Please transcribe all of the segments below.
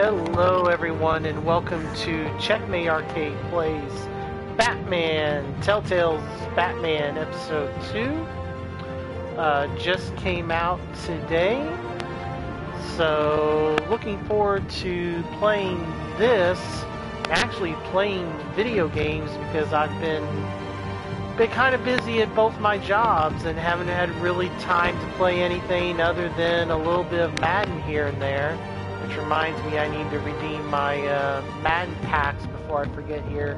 Hello everyone and welcome to Checkmate Arcade Plays Batman, Telltale's Batman Episode 2. Just came out today, so looking forward to playing this, actually playing video games because I've been kind of busy at both my jobs and haven't had really time to play anything other than a little bit of Madden here and there. Which reminds me I need to redeem my Madden packs before I forget here.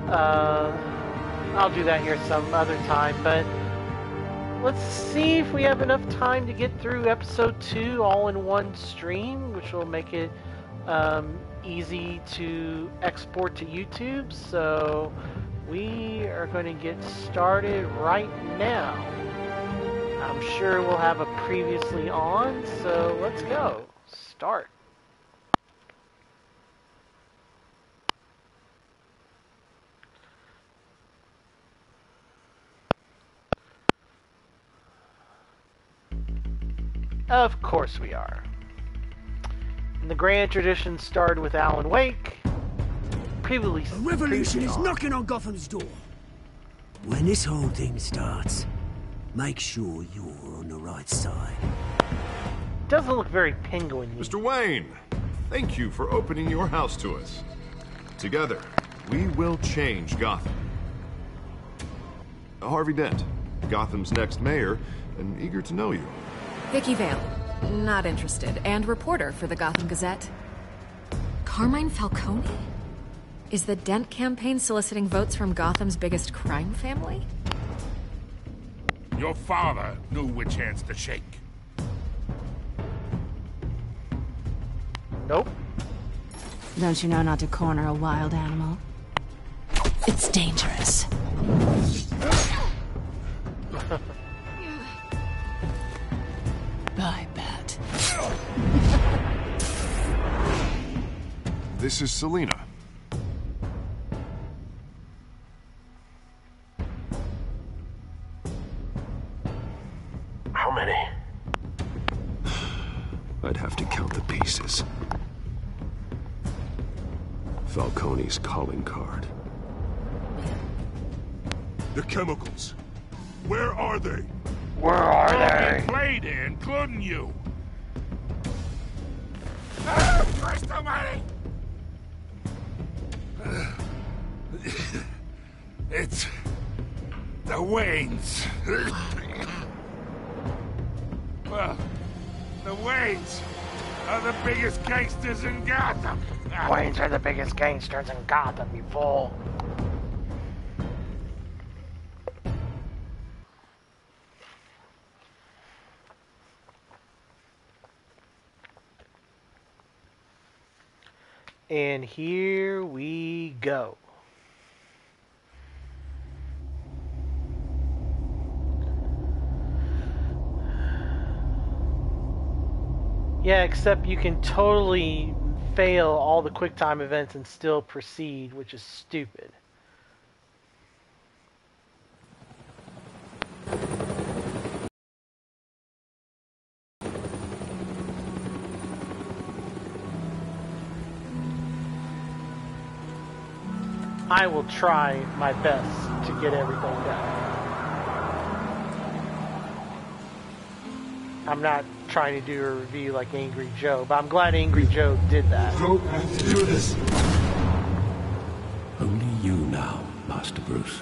I'll do that here some other time, but let's see if we have enough time to get through episode 2 all in one stream, which will make it easy to export to YouTube. So we are going to get started right now. I'm sure we'll have a previously on, so let's go. Start. Of course we are. And the grand tradition started with Alan Wake. A revolution is knocking on Gotham's door. When this whole thing starts, make sure you're on the right side. Doesn't look very penguin-y. Mr. Wayne, thank you for opening your house to us. Together, we will change Gotham. Harvey Dent, Gotham's next mayor, and eager to know you. Vicky Vale, not interested, and reporter for the Gotham Gazette. Carmine Falcone? Is the Dent campaign soliciting votes from Gotham's biggest crime family? Your father knew which hands to shake. Nope. Don't you know not to corner a wild animal? It's dangerous. Bye, Bat. This is Selina. How many? I'd have to count the pieces. Falcone's calling card. The chemicals. Where are they? Where are they? You played in, couldn't you? Christ almighty! It's the Waynes. Well, the Waynes are the biggest gangsters in Gotham. Waynes are the biggest gangsters in Gotham, you fool. And here we go. Yeah, except you can totally fail all the QuickTime events and still proceed, which is stupid. I will try my best to get everything done. I'm not trying to do a review like Angry Joe, but I'm glad Angry Joe did that. Don't have to do this. Only you now, Master Bruce.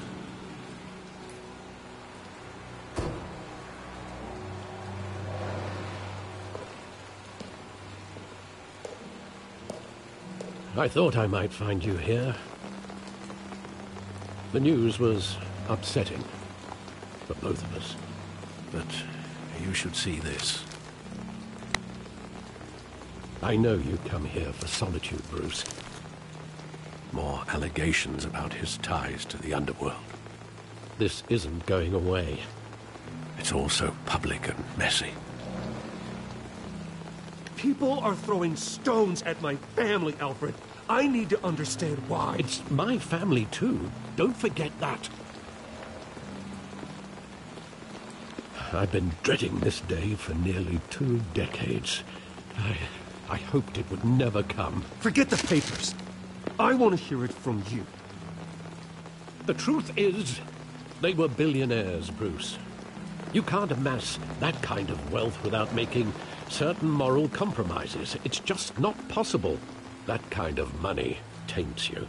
I thought I might find you here. The news was upsetting for both of us, but you should see this. I know you come here for solitude, Bruce. More allegations about his ties to the underworld. This isn't going away. It's all so public and messy. People are throwing stones at my family, Alfred. I need to understand why. It's my family, too. Don't forget that. I've been dreading this day for nearly 2 decades. I hoped it would never come. Forget the papers. I want to hear it from you. The truth is, they were billionaires, Bruce. You can't amass that kind of wealth without making certain moral compromises. It's just not possible. That kind of money taints you.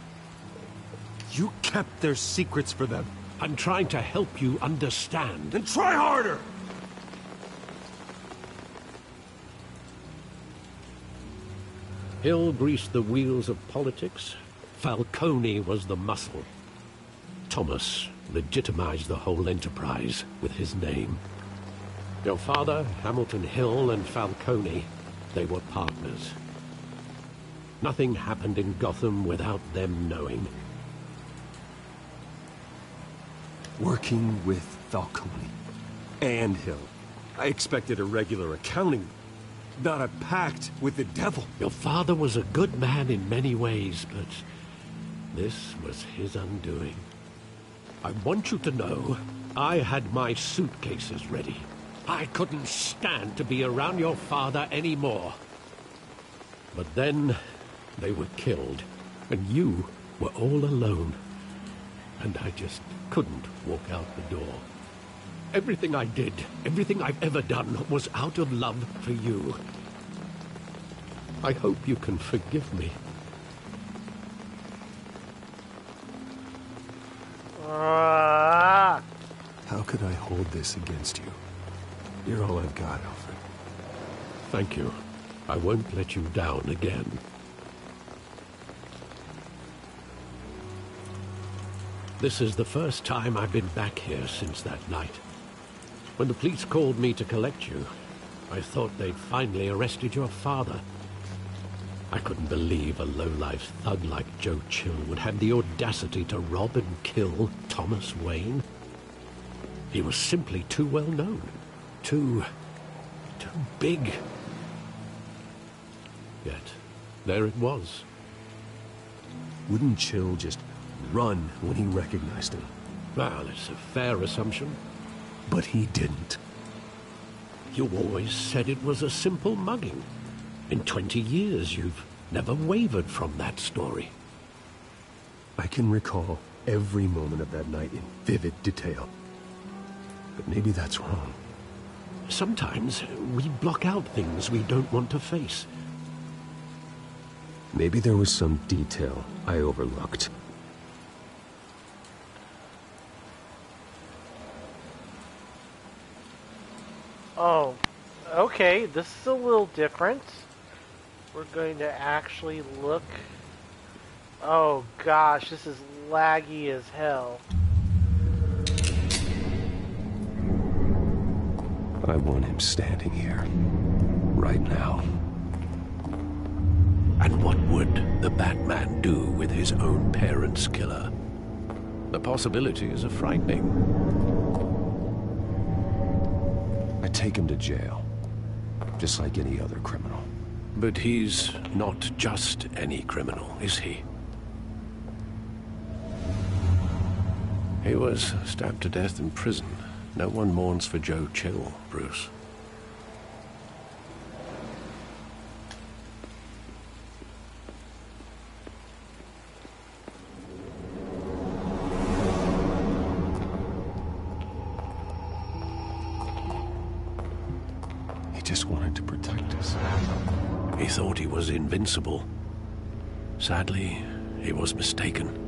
You kept their secrets for them. I'm trying to help you understand. Then try harder! Hill greased the wheels of politics. Falcone was the muscle. Thomas legitimized the whole enterprise with his name. Your father, Hamilton Hill, and Falcone, they were partners. Nothing happened in Gotham without them knowing. Working with Falcone and Hill. I expected a regular accounting, not a pact with the devil. Your father was a good man in many ways, but this was his undoing. I want you to know, I had my suitcases ready. I couldn't stand to be around your father anymore. But then, they were killed, and you were all alone. And I just couldn't walk out the door. Everything I did, everything I've ever done, was out of love for you. I hope you can forgive me. How could I hold this against you? You're all I've got, Alfred. Thank you. I won't let you down again. This is the first time I've been back here since that night. When the police called me to collect you, I thought they'd finally arrested your father. I couldn't believe a low-life thug like Joe Chill would have the audacity to rob and kill Thomas Wayne. He was simply too well known. Too big. Yet, there it was. Wouldn't Chill just run when he recognized him? Well, it's a fair assumption. But he didn't. You always said it was a simple mugging. In 20 years, you've never wavered from that story. I can recall every moment of that night in vivid detail. But maybe that's wrong. Sometimes we block out things we don't want to face. Maybe there was some detail I overlooked. Oh, okay, this is a little different. We're going to actually look... Oh gosh, this is laggy as hell. I want him standing here. Right now. And what would the Batman do with his own parents' killer? The possibilities are frightening. I take him to jail. Just like any other criminal. But he's not just any criminal, is he? He was stabbed to death in prison. No one mourns for Joe Chill, Bruce. He just wanted to protect us. He thought he was invincible. Sadly, he was mistaken.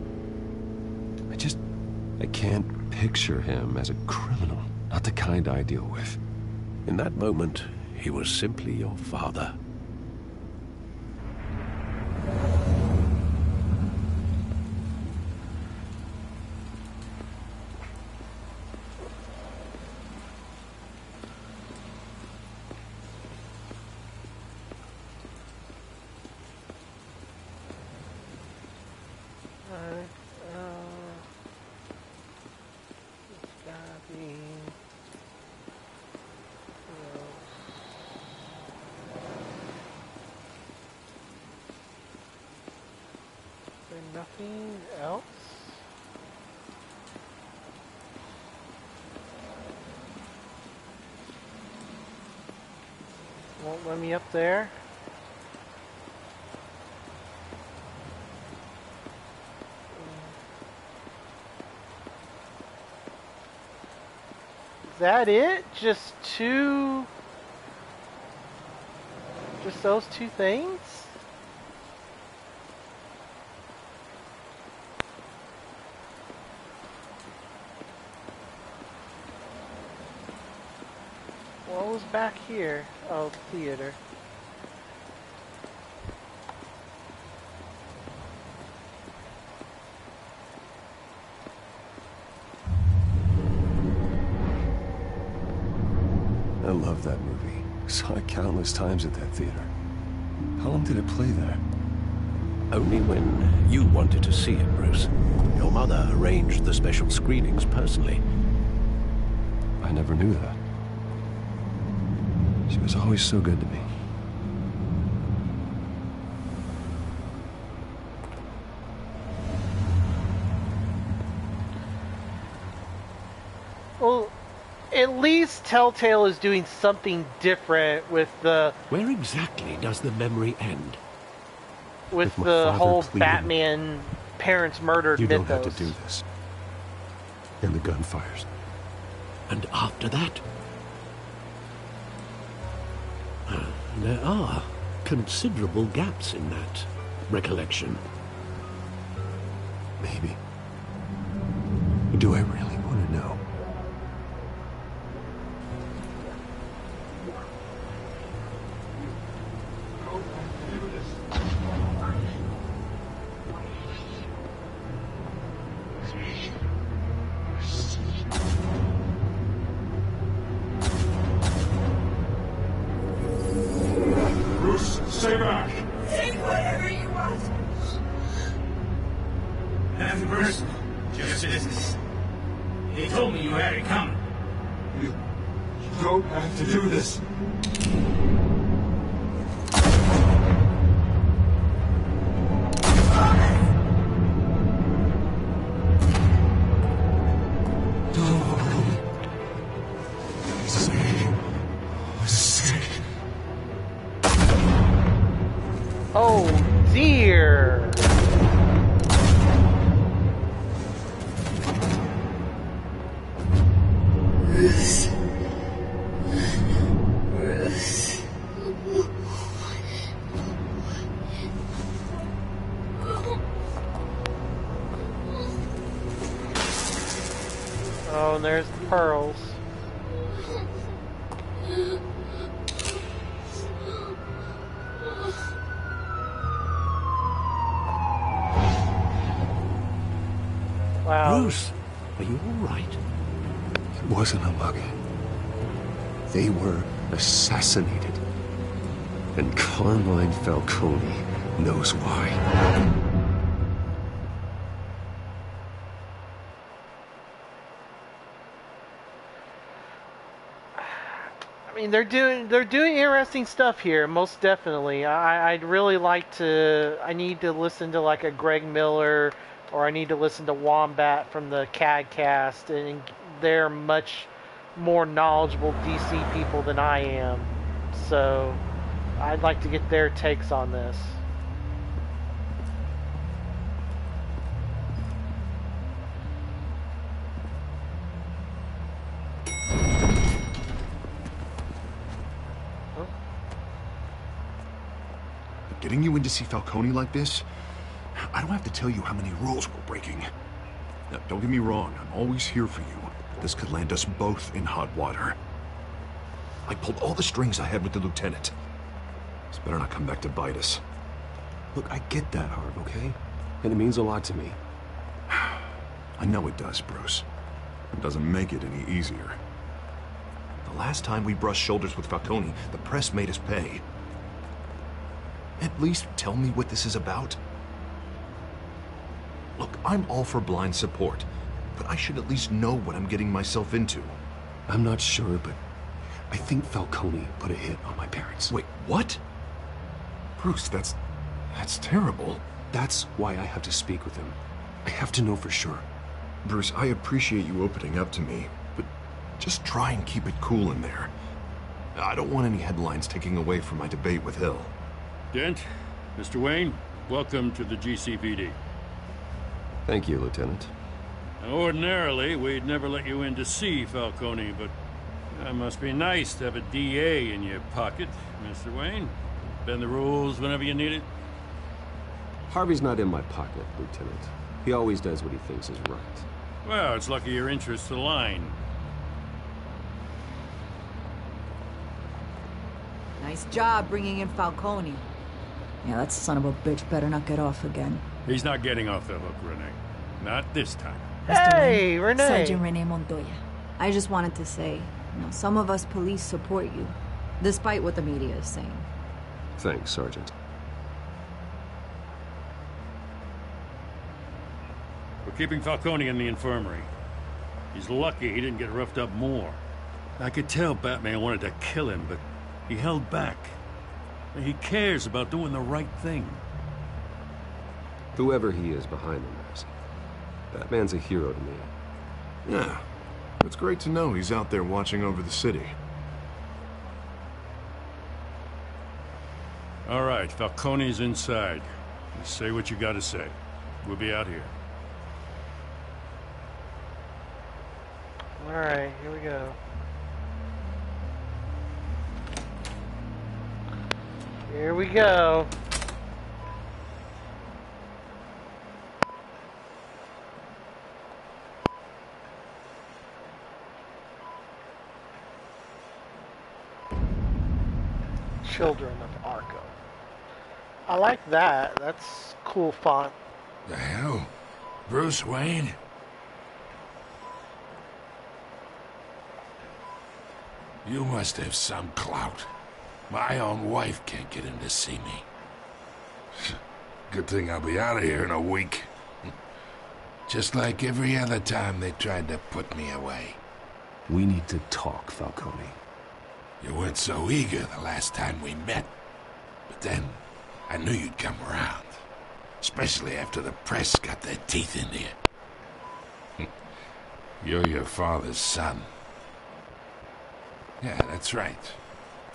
I can't picture him as a criminal. Not the kind I deal with. In that moment, he was simply your father. Nothing else? Won't let me up there? Is that it? Just those two things? What was back here? Oh, theater. I love that movie. Saw it countless times at that theater. How long did it play there? Only when you wanted to see it, Bruce. Your mother arranged the special screenings personally. I never knew that. She was always so good to me. Well, at least Telltale is doing something different with the... Where exactly does the memory end? With the whole Batman parents murdered mythos. You don't mythos. have to do this. And the gun fires. And after that? There are considerable gaps in that recollection. Maybe. Do I really want to know? Stay back! Take whatever you want! Nothing personal, just business. He told me you had it coming. You don't have to do this. Oh dear! Bruce. Bruce. Oh, and there's the pearls. Wow. Bruce, are you all right? It wasn't a mug. They were assassinated. And Carmine Falcone knows why. I mean, they're doing interesting stuff here, most definitely. I'd really like to. I need to listen to like a Greg Miller, or I need to listen to Wombat from the CAD cast, and they're much more knowledgeable DC people than I am. So I'd like to get their takes on this. Getting you in to see Falcone like this? I don't have to tell you how many rules we're breaking. Now, don't get me wrong, I'm always here for you. This could land us both in hot water. I pulled all the strings I had with the lieutenant. This better not come back to bite us. Look, I get that, Harv, okay? And it means a lot to me. I know it does, Bruce. It doesn't make it any easier. The last time we brushed shoulders with Falcone, the press made us pay. At least tell me what this is about. Look, I'm all for blind support, but I should at least know what I'm getting myself into. I'm not sure, but I think Falcone put a hit on my parents. Wait, what? Bruce, that's terrible. That's why I have to speak with him. I have to know for sure. Bruce, I appreciate you opening up to me, but just try and keep it cool in there. I don't want any headlines taking away from my debate with Hill. Dent, Mr. Wayne, welcome to the GCPD. Thank you, Lieutenant. Now, ordinarily, we'd never let you in to see Falcone, but That must be nice to have a DA in your pocket, Mr. Wayne. Bend the rules whenever you need it. Harvey's not in my pocket, Lieutenant. He always does what he thinks is right. Well, it's lucky your interests align. Nice job bringing in Falcone. Yeah, that son of a bitch better not get off again. He's not getting off the hook, Renee. Not this time. Hey, Renee! Sergeant Renee Montoya. I just wanted to say, some of us police support you, despite what the media is saying. Thanks, Sergeant. We're keeping Falcone in the infirmary. He's lucky he didn't get roughed up more. I could tell Batman wanted to kill him, but he held back. He cares about doing the right thing. Whoever he is behind the mask, Batman's a hero to me. Yeah, it's great to know he's out there watching over the city. All right, Falcone's inside. You say what you gotta say. We'll be out here. All right, here we go. Here we go. Children of Arkham. I like that. That's cool font. The hell? Bruce Wayne? You must have some clout. My own wife can't get in to see me. Good thing I'll be out of here in a week. Just like every other time they tried to put me away. We need to talk, Falcone. You weren't so eager the last time we met. But then, I knew you'd come around. Especially after the press got their teeth into you. You're your father's son. Yeah, that's right.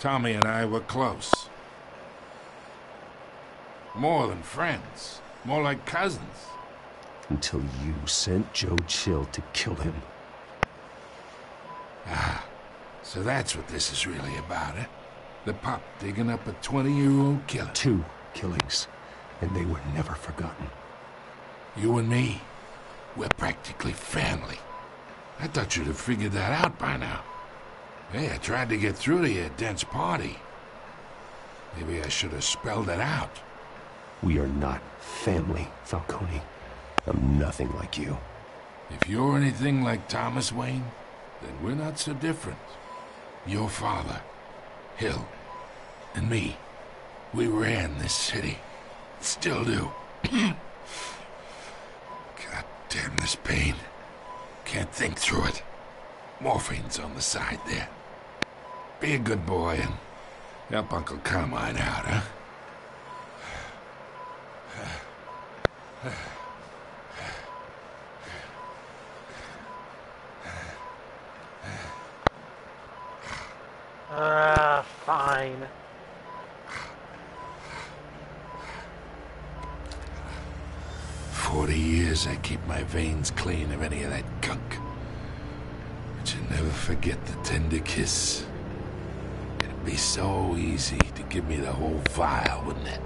Tommy and I were close. More than friends. More like cousins. Until you sent Joe Chill to kill him. Ah, so that's what this is really about, eh? The pup digging up a 20-year-old killer. 2 killings, and they were never forgotten. You and me, we're practically family. I thought you'd have figured that out by now. Hey, I tried to get through to your dense party. Maybe I should have spelled it out. We are not family, Falcone. I'm nothing like you. If you're anything like Thomas Wayne, then we're not so different. Your father, Hill, and me, we ran this city. Still do. God damn this pain. Can't think through it. Morphine's on the side there. Be a good boy and help Uncle Carmine out, huh? Fine. For 40 years I keep my veins clean of any of that gunk. But you never forget the tender kiss. It'd be so easy to give me the whole vial, wouldn't it?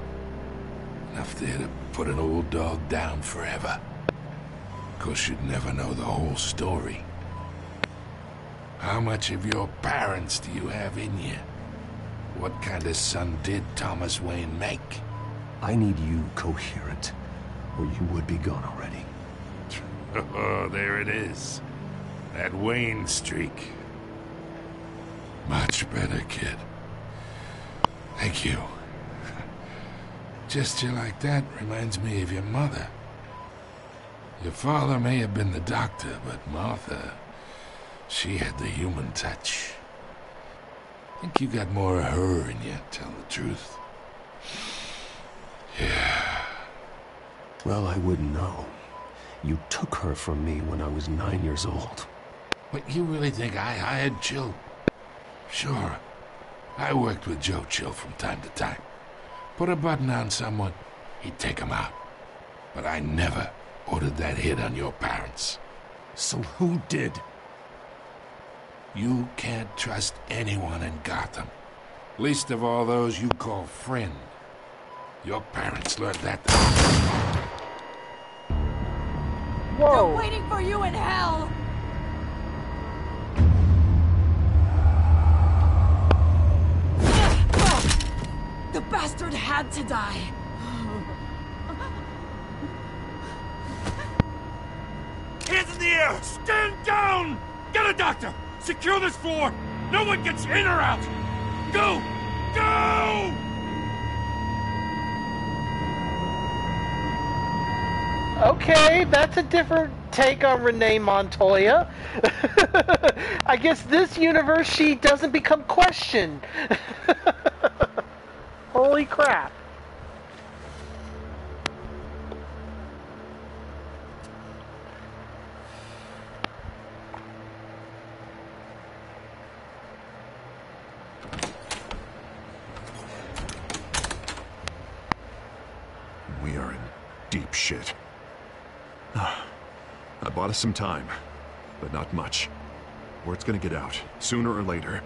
Enough there to put an old dog down forever. Of course, you'd never know the whole story. How much of your parents do you have in you? What kind of son did Thomas Wayne make? I need you coherent, or you would be gone already. Oh, there it is. That Wayne streak. Much better, kid. Thank you. Gesture like that reminds me of your mother. Your father may have been the doctor, but Martha, she had the human touch. I think you got more of her in you, tell the truth. Yeah. Well, I wouldn't know. You took her from me when I was 9 years old. But you really think I hired Chill? Sure. I worked with Joe Chill from time to time. Put a button on someone, he'd take him out. But I never ordered that hit on your parents. So who did? You can't trust anyone in Gotham. Least of all those you call friend. Your parents learned that. Whoa! They're waiting for you in hell! The bastard had to die. Hands in the air! Stand down! Get a doctor! Secure this floor! No one gets in or out! Go! Go! Okay, that's a different take on Renee Montoya. I guess this universe she doesn't become questioned. Holy crap. We are in deep shit. I bought us some time, but not much. Word's gonna get out, sooner or later.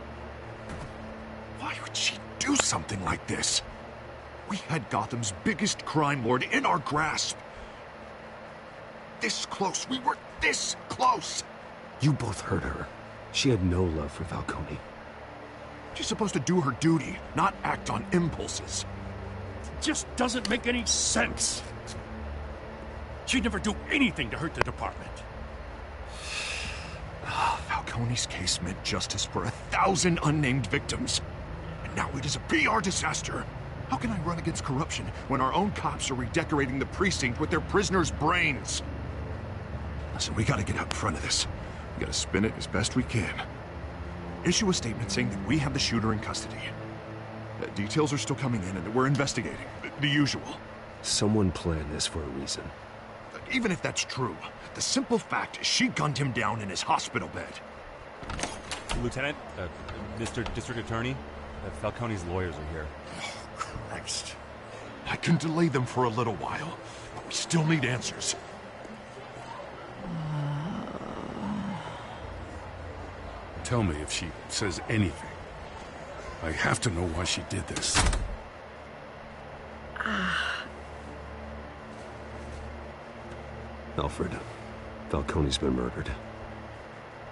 Why would she do something like this? We had Gotham's biggest crime lord in our grasp. This close, we were this close! You both hurt her. She had no love for Falcone. She's supposed to do her duty, not act on impulses. It just doesn't make any sense. She'd never do anything to hurt the department. Falcone's case meant justice for 1,000 unnamed victims. And now it is a PR disaster. How can I run against corruption when our own cops are redecorating the precinct with their prisoners' brains? Listen, we gotta get out in front of this. We gotta spin it as best we can. Issue a statement saying that we have the shooter in custody. Details are still coming in and that we're investigating. The usual. Someone planned this for a reason. Even if that's true, the simple fact is she gunned him down in his hospital bed. Lieutenant, Mr. District Attorney, Falcone's lawyers are here. Oh, Christ. I can delay them for a little while, but we still need answers. Tell me if she says anything. I have to know why she did this. Alfred, Falcone's been murdered.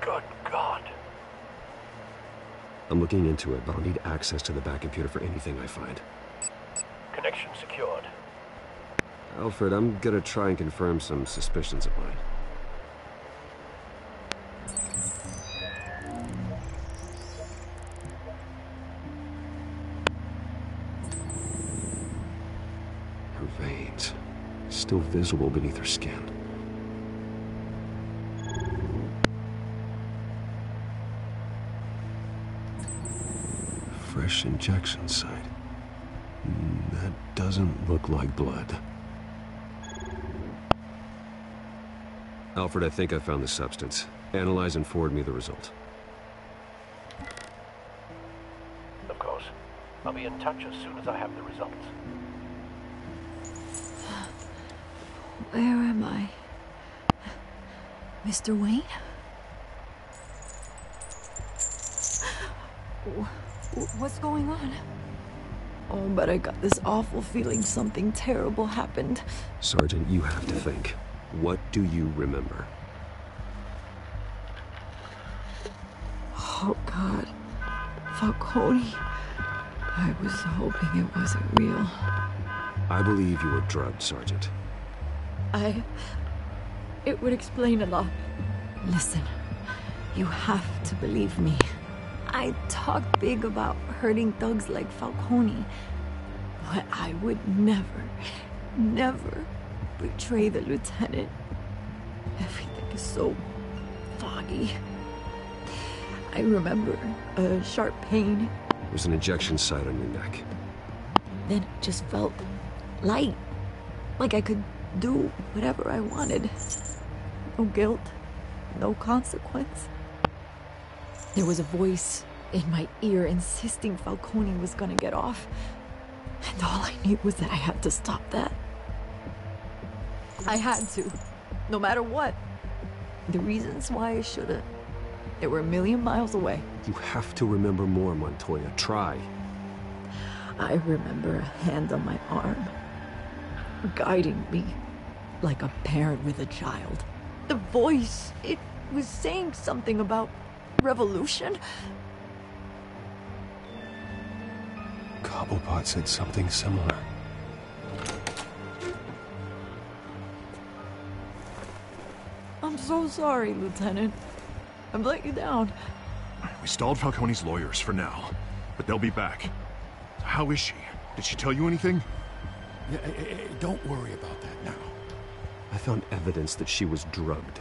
Good God. I'm looking into it, but I'll need access to the back computer for anything I find. Connection secured. Alfred, I'm gonna try and confirm some suspicions of mine. Her veins, still visible beneath her skin. Fresh injection site. That doesn't look like blood. Alfred, I think I found the substance. Analyze and forward me the result. Of course. I'll be in touch as soon as I have the results. Where am I? Mr. Wayne? What's going on? Oh, but I got this awful feeling something terrible happened. Sergeant, you have to think. What do you remember? Oh, God. Falcone. I was hoping it wasn't real. I believe you were drugged, Sergeant. It would explain a lot. Listen, you have to believe me. I talk big about hurting thugs like Falcone, but I would never betray the lieutenant. Everything is so foggy. I remember a sharp pain. There's an injection site on your neck. Then it just felt light, like I could do whatever I wanted. No guilt, no consequence. There was a voice in my ear insisting Falcone was gonna get off. And all I knew was that I had to stop that. I had to, no matter what. The reasons why I should've, They were a million miles away. You have to remember more, Montoya. Try. I remember a hand on my arm, guiding me like a parent with a child. The voice, it was saying something about revolution. Cobblepot said something similar. I'm so sorry, Lieutenant. I've let you down. We stalled Falcone's lawyers for now, but they'll be back. How is she? Did she tell you anything? Don't worry about that now. I found evidence that she was drugged.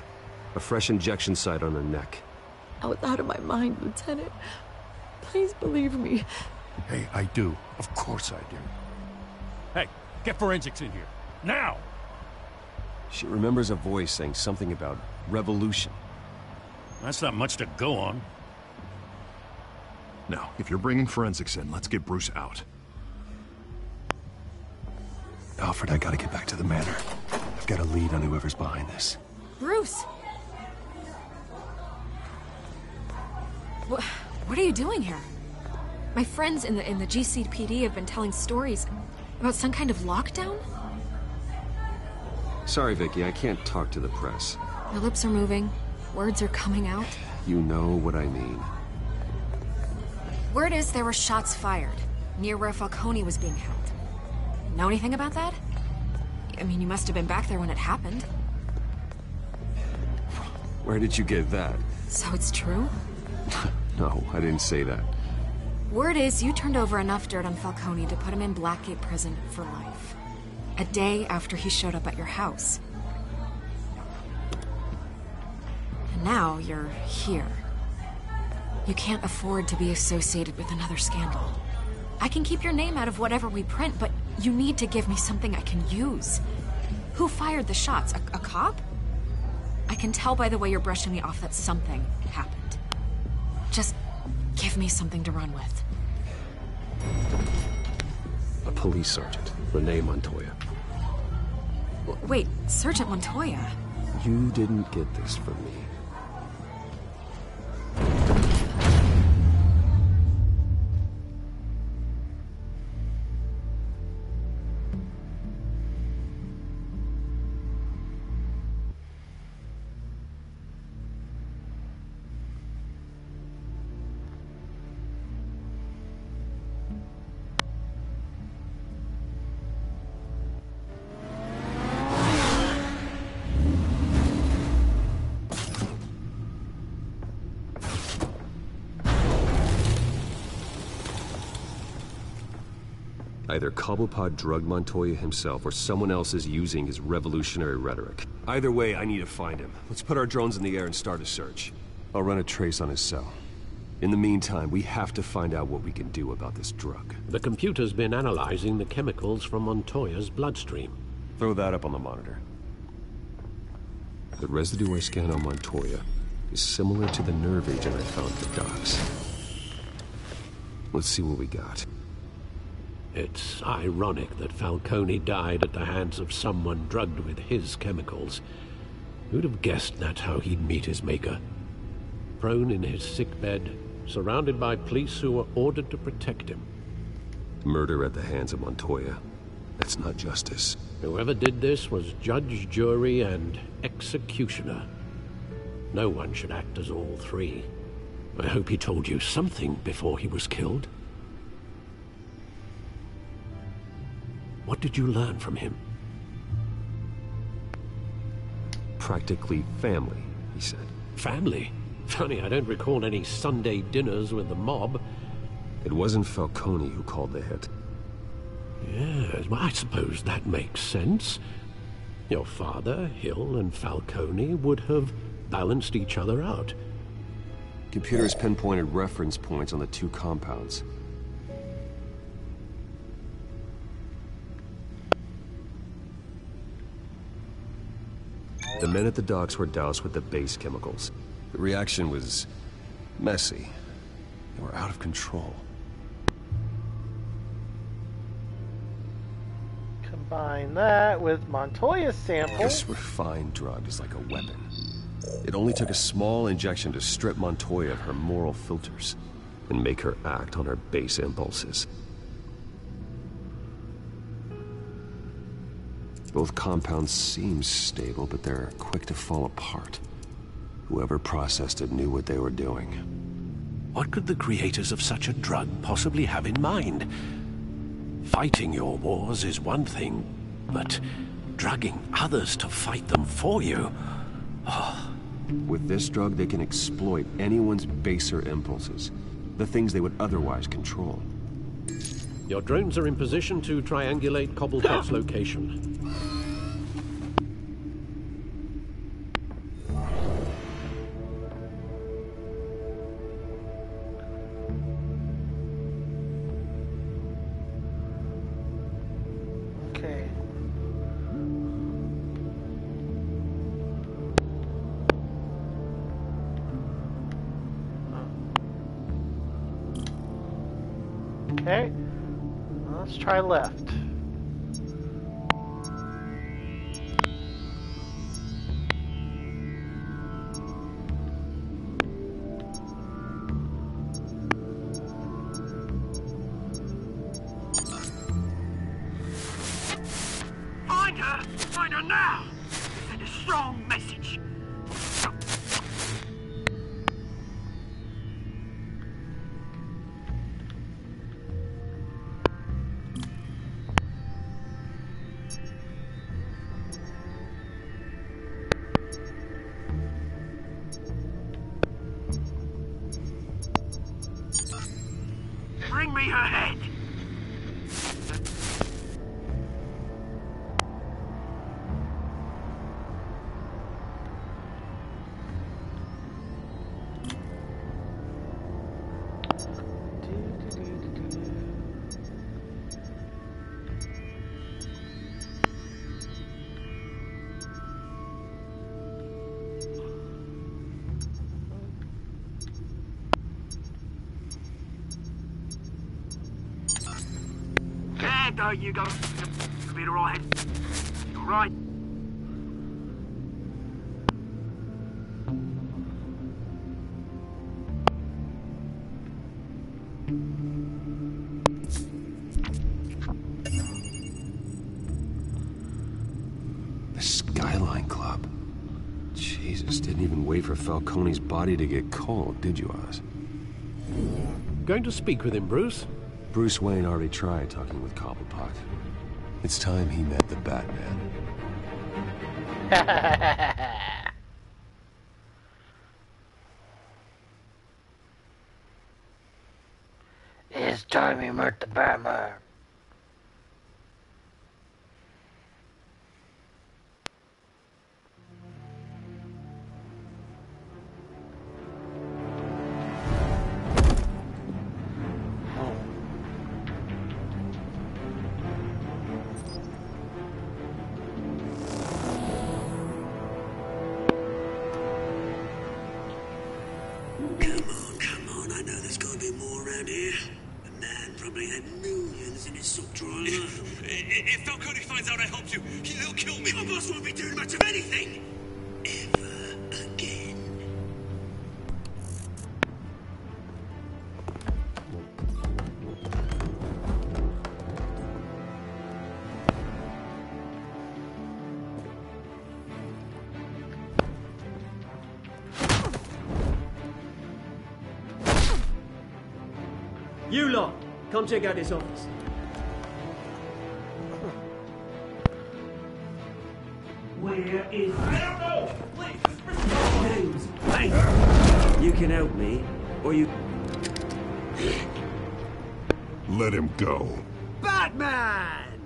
A fresh injection site on her neck. I was out of my mind, Lieutenant. Please believe me. Hey, I do. Of course I do. Hey, get forensics in here. Now! She remembers a voice saying something about revolution. That's not much to go on. Now, if you're bringing forensics in, let's get Bruce out. Alfred, I gotta get back to the manor. I've got a lead on whoever's behind this. Bruce! What are you doing here? My friends in the GCPD have been telling stories about some kind of lockdown? Sorry, Vicky, I can't talk to the press. Your lips are moving. Words are coming out. You know what I mean. Word is there were shots fired near where Falcone was being held. Know anything about that? I mean, you must have been back there when it happened. Where did you get that? So it's true? No, I didn't say that. Word is you turned over enough dirt on Falcone to put him in Blackgate Prison for life. A day after he showed up at your house. And now you're here. You can't afford to be associated with another scandal. I can keep your name out of whatever we print, but you need to give me something I can use. Who fired the shots? A cop? I can tell by the way you're brushing me off that something happened. Just give me something to run with. A police sergeant, Renee Montoya. Wait, Sergeant Montoya? You didn't get this from me. Either Cobblepot drugged Montoya himself, or someone else is using his revolutionary rhetoric. Either way, I need to find him. Let's put our drones in the air and start a search. I'll run a trace on his cell. In the meantime, we have to find out what we can do about this drug. The computer's been analyzing the chemicals from Montoya's bloodstream. Throw that up on the monitor. The residue I scanned on Montoya is similar to the nerve agent I found at the docks. Let's see what we got. It's ironic that Falcone died at the hands of someone drugged with his chemicals. Who'd have guessed that's how he'd meet his maker? Prone in his sickbed, surrounded by police who were ordered to protect him. Murder at the hands of Montoya. That's not justice. Whoever did this was judge, jury, and executioner. No one should act as all three. I hope he told you something before he was killed. What did you learn from him? Practically family, he said. Family? Funny, I don't recall any Sunday dinners with the mob. It wasn't Falcone who called the hit. Yes, well, I suppose that makes sense. Your father, Hill, and Falcone would have balanced each other out. Computers pinpointed reference points on the two compounds. The men at the docks were doused with the base chemicals. The reaction was messy. They were out of control. Combine that with Montoya's sample. This refined drug is like a weapon. It only took a small injection to strip Montoya of her moral filters and make her act on her base impulses. Both compounds seem stable, but they're quick to fall apart. Whoever processed it knew what they were doing. What could the creators of such a drug possibly have in mind? Fighting your wars is one thing, but drugging others to fight them for you... Oh. With this drug, they can exploit anyone's baser impulses, the things they would otherwise control. Your drones are in position to triangulate Cobblepot's location. Okay. Okay. Let's try left. Find her! Find her now! Send a strong message. Bring me her head! There you go. You'll be alright. You're right. The Skyline Club. Jesus, didn't even wait for Falcone's body to get cold, did you, Oz? Going to speak with him, Bruce? Bruce Wayne already tried talking with Cobblepot. It's time he met the Batman. It's time he met the Batman. Come on, I know there's gotta be more around here. The man probably had millions in his subdrawer. If Falcone finds out I helped you, he'll kill me. Your boss won't be doing much of anything. Ever again. You lot, come check out this office. Where is... I don't know! Please, James, hey! You can help me, or you... Let him go. Batman!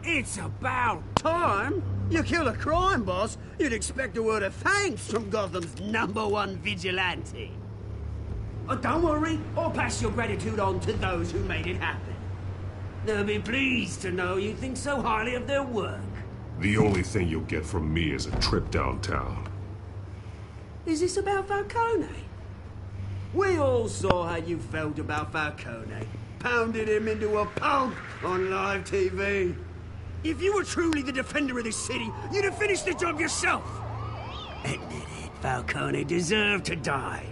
It's about time! You kill a crime boss, you'd expect a word of thanks from Gotham's #1 vigilante. Oh, don't worry, I'll pass your gratitude on to those who made it happen. They'll be pleased to know you think so highly of their work. The only thing you'll get from me is a trip downtown. Is this about Falcone? We all saw how you felt about Falcone. Pounded him into a pulp on live TV. If you were truly the defender of this city, you'd have finished the job yourself. Admit it, Falcone deserve to die.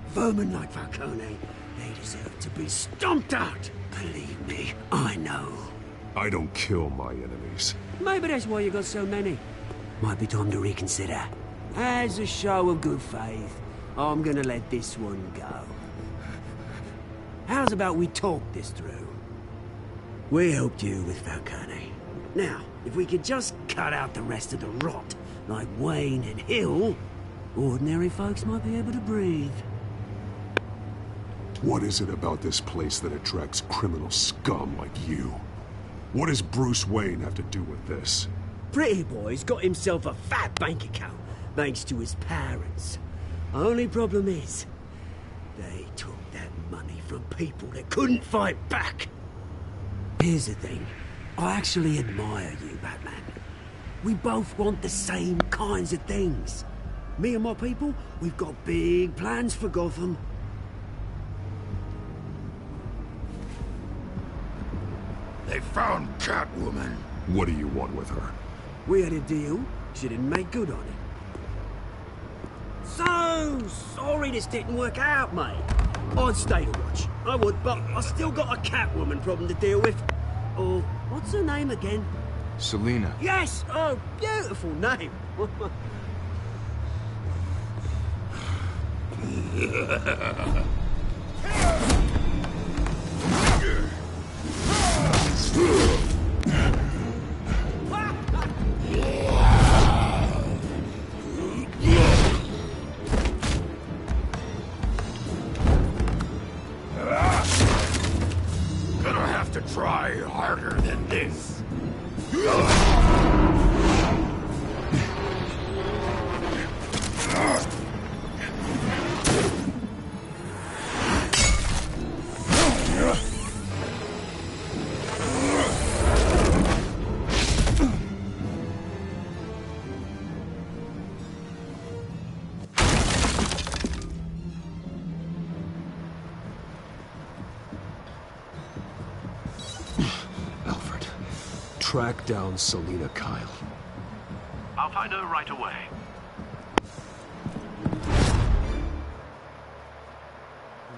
Vermin like Falcone, they deserve to be stomped out. Believe me, I know. I don't kill my enemies. Maybe that's why you got so many. Might be time to reconsider. As a show of good faith, I'm gonna let this one go. How's about we talk this through? We helped you with Falcone. Now, if we could just cut out the rest of the rot, like Wayne and Hill, ordinary folks might be able to breathe. What is it about this place that attracts criminal scum like you? What does Bruce Wayne have to do with this? Pretty Boy's got himself a fat bank account, thanks to his parents. Only problem is, they took that money from people that couldn't fight back. Here's the thing. I actually admire you, Batman. We both want the same kinds of things. Me and my people, we've got big plans for Gotham. They found Catwoman. What do you want with her? We had a deal. She didn't make good on it. So sorry this didn't work out, mate. I'd stay to watch. I would, but I still got a Catwoman problem to deal with. Oh, what's her name again? Selina. Yes! Oh, beautiful name. Gonna have to try harder than this. Alfred, track down Selina Kyle. I'll find her right away.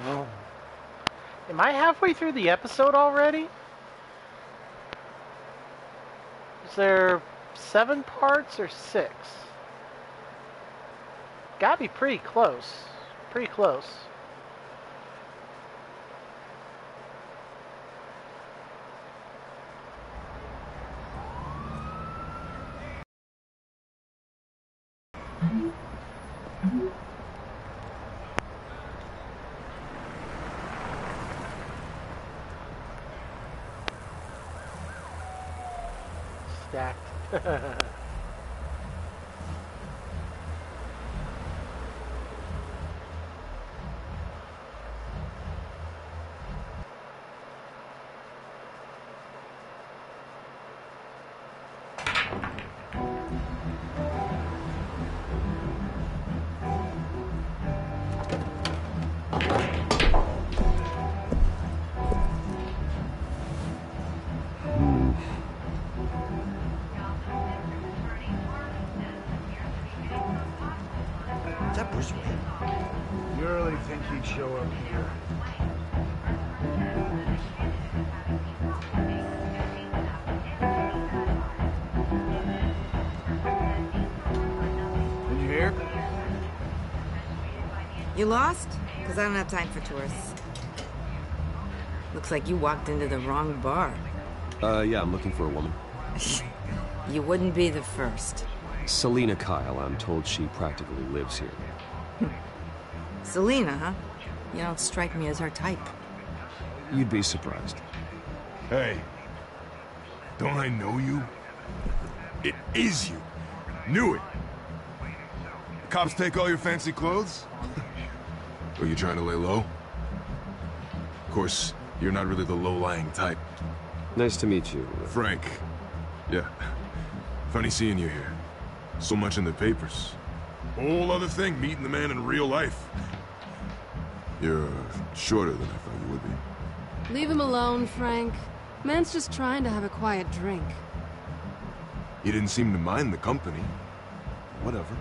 Oh. Am I halfway through the episode already? Is there 7 parts or 6? Gotta be pretty close. Pretty close. Stacked. Is that Bruce Wayne? You really think he'd show up here? Did you hear? You lost? Because I don't have time for tourists. Looks like you walked into the wrong bar. Yeah, I'm looking for a woman. You wouldn't be the first. Selina Kyle, I'm told she practically lives here. Selina, huh? You don't strike me as her type. You'd be surprised. Hey, don't I know you? It is you. Knew it. Cops take all your fancy clothes? Are you trying to lay low? Of course, you're not really the low-lying type. Nice to meet you. Frank. Yeah. Funny seeing you here. So much in the papers. Whole other thing, meeting the man in real life. You're shorter than I thought you would be. Leave him alone, Frank. Man's just trying to have a quiet drink. You didn't seem to mind the company. Whatever.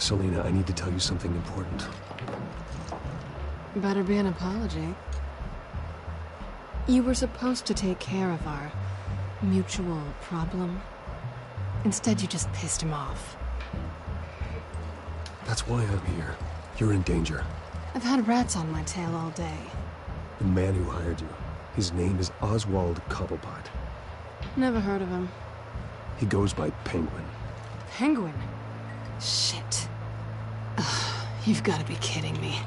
Selina, I need to tell you something important. Better be an apology. You were supposed to take care of our mutual problem. Instead, you just pissed him off. That's why I'm here. You're in danger. I've had rats on my tail all day. The man who hired you, his name is Oswald Cobblepot. Never heard of him. He goes by Penguin. Penguin? Shit. Ugh, you've got to be kidding me.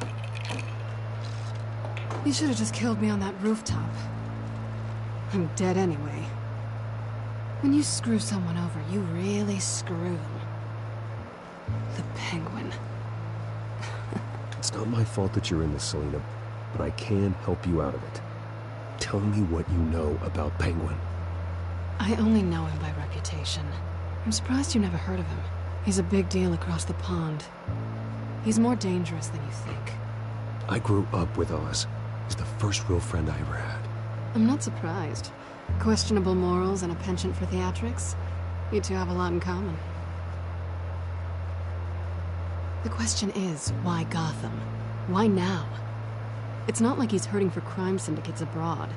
You should have just killed me on that rooftop. I'm dead anyway. When you screw someone over, you really screw them. The Penguin. It's not my fault that you're in this, Selina, but I can help you out of it. Tell me what you know about Penguin. I only know him by reputation. I'm surprised you never heard of him. He's a big deal across the pond. He's more dangerous than you think. I grew up with Oz. He's the first real friend I ever had. I'm not surprised. Questionable morals and a penchant for theatrics. You two have a lot in common. The question is, why Gotham? Why now? It's not like he's hurting for crime syndicates abroad.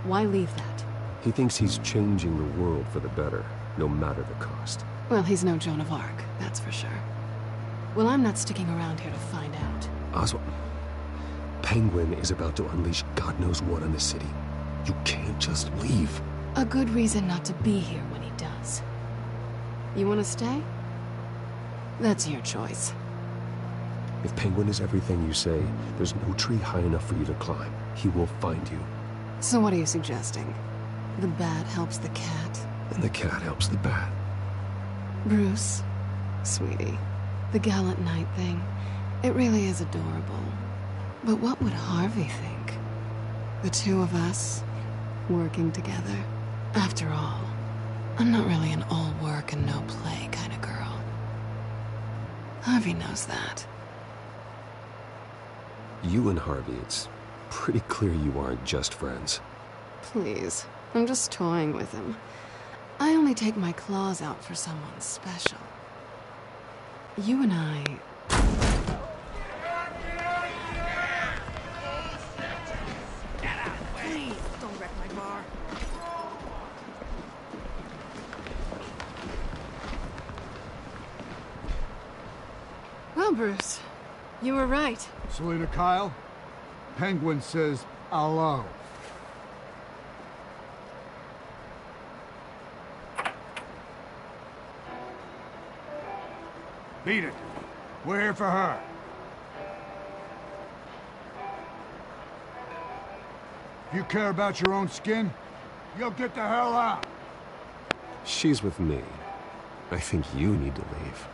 Why leave that? He thinks he's changing the world for the better, no matter the cost. Well, he's no Joan of Arc, that's for sure. Well, I'm not sticking around here to find out. Oswald, Penguin is about to unleash God knows what on the city. You can't just leave. A good reason not to be here when he does. You want to stay? That's your choice. If Penguin is everything you say, there's no tree high enough for you to climb. He will find you. So what are you suggesting? The bat helps the cat? And the cat helps the bat. Bruce, sweetie, the gallant knight thing, it really is adorable. But what would Harvey think? The two of us, working together. After all, I'm not really an all work and no play kind of girl. Harvey knows that. You and Harvey, it's pretty clear you aren't just friends. Please, I'm just toying with him. I only take my claws out for someone special. You and I... Please, don't wreck my bar. Well, Bruce, you were right. Selina Kyle, Penguin says hello. Beat it. We're here for her. If you care about your own skin, you'll get the hell out. She's with me. I think you need to leave.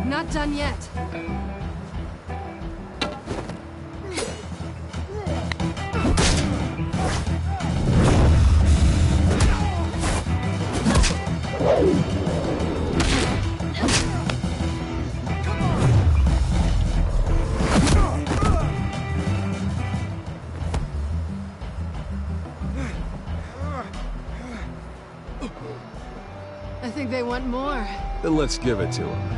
Not done yet. I think they want more. Then let's give it to them.